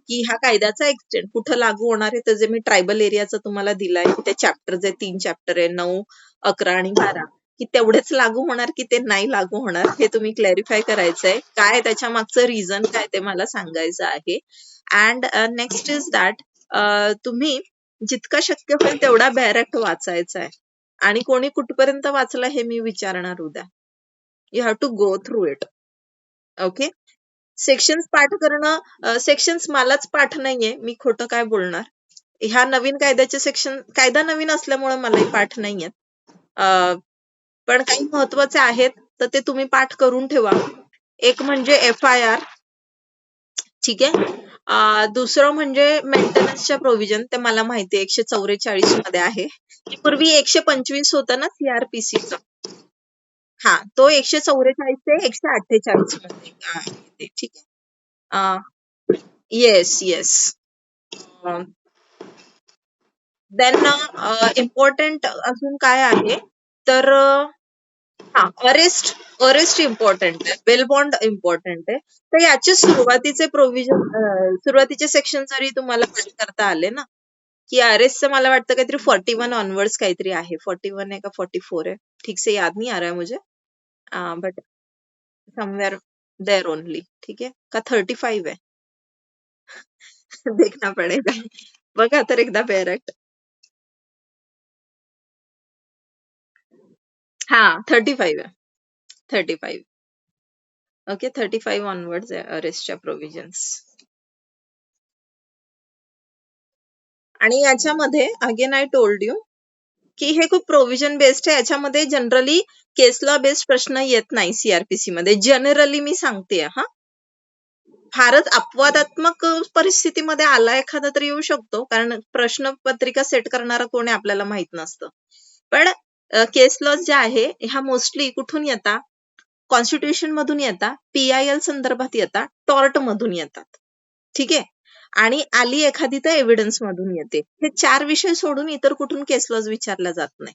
की ह्या कायद्याचा एक्सटेंट कुठं लागू होणार आहे, त्याचे मी ट्रायबल एरियाचं तुम्हाला दिलाय, ते चॅप्टर जे 3 चॅप्टर आहे, 9, 11 आणि 12, की तेवढेच लागू होणार की ते नाही लागू होणार, हे तुम्ही क्लॅरिफाय करायचंय. काय त्याच्या मागचं रिझन काय ते मला सांगायचं आहे. अँड नेक्स्ट इज दॅट, तुम्ही जितका शक्य होईल तेवढा बॅरेक्ट वाचायचा आहे, आणि कोणी कुठपर्यंत वाचला हे मी विचारणार उद्या. You have to go through it. Okay, sections पाठ करणं, सेक्शन्स मलाच पाठ नाहीये, मी खोटं काय बोलणार. ह्या नवीन कायद्याचे सेक्शन, कायदा नवीन असल्यामुळे मलाही पाठ नाहीयेत, पण काही महत्वाचे आहेत तर ते तुम्ही पाठ करून ठेवा. एक म्हणजे FIR, ठीक आहे. दुसरं म्हणजे मेंटेनन्सच्या प्रोव्हिजन, ते मला माहिती आहे 144 मध्ये आहे. पूर्वी 125 होतं ना CRPCचं, हा, तो 144 ते 148 मध्ये आहे ते. ठीक आहे. Yes yes. देन इम्पॉर्टंट अजून काय आहे, तर हा, अरेस्ट इम्पॉर्टंट आहे, बेल बॉन्ड इम्पॉर्टंट आहे. तर याचे सुरुवातीचे प्रोव्हिजन, सुरुवातीचे सेक्शन जरी तुम्हाला पाठ करता आले ना, की अरेस्टचं मला वाटतं काहीतरी 41 ऑनवर्ड्स काहीतरी आहे, 41 आहे का 44 आहे, ठीक से याद नहीं आ रहा है मुझे, बट समवेयर देयर ओनली. ठीक है, का 35 है, देखना पडेगा, बघा तर एकदा बॅरेक्ट. हा, 35 आहे, 35. ओके, 35 ऑनवर्ड्स आहे अरेस्टच्या प्रोव्हिजन्स. आणि याच्यामध्ये अगेन आय टोल्ड यू, की हे खूप प्रोव्हिजन बेस्ड आहे. याच्यामध्ये जनरली केस लॉ बेस्ड प्रश्न येत नाही सीआरपीसी मध्ये. जनरली मी सांगते हा. फारच अपवादात्मक परिस्थितीमध्ये आला एखादा तर येऊ शकतो, कारण प्रश्नपत्रिका सेट करणारा कोण आहे आपल्याला माहित नसतं. पण केस लॉ जे आहे ह्या मोस्टली कुठून येतात? कॉन्स्टिट्यूशन मधून येतात, PIL संदर्भात येतात, टॉर्ट मधून येतात. ठीक आहे. आणि आली एखादी तर एव्हिडन्स मधून येते. हे 4 विषय सोडून इतर कुठून केस लॉज विचारला जात नाही.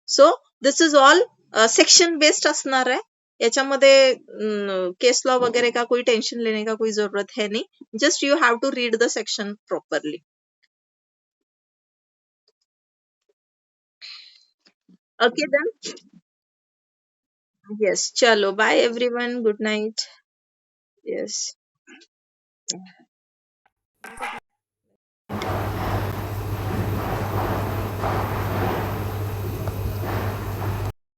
So this is all section based असणार आहे. याच्यामध्ये केस लॉ वगैरे का कोई टेंशन लेने का कोई जरूरत है नहीं. Just you have to read the section properly. Okay then. Yes, चलो bye everyone, good night. Yes.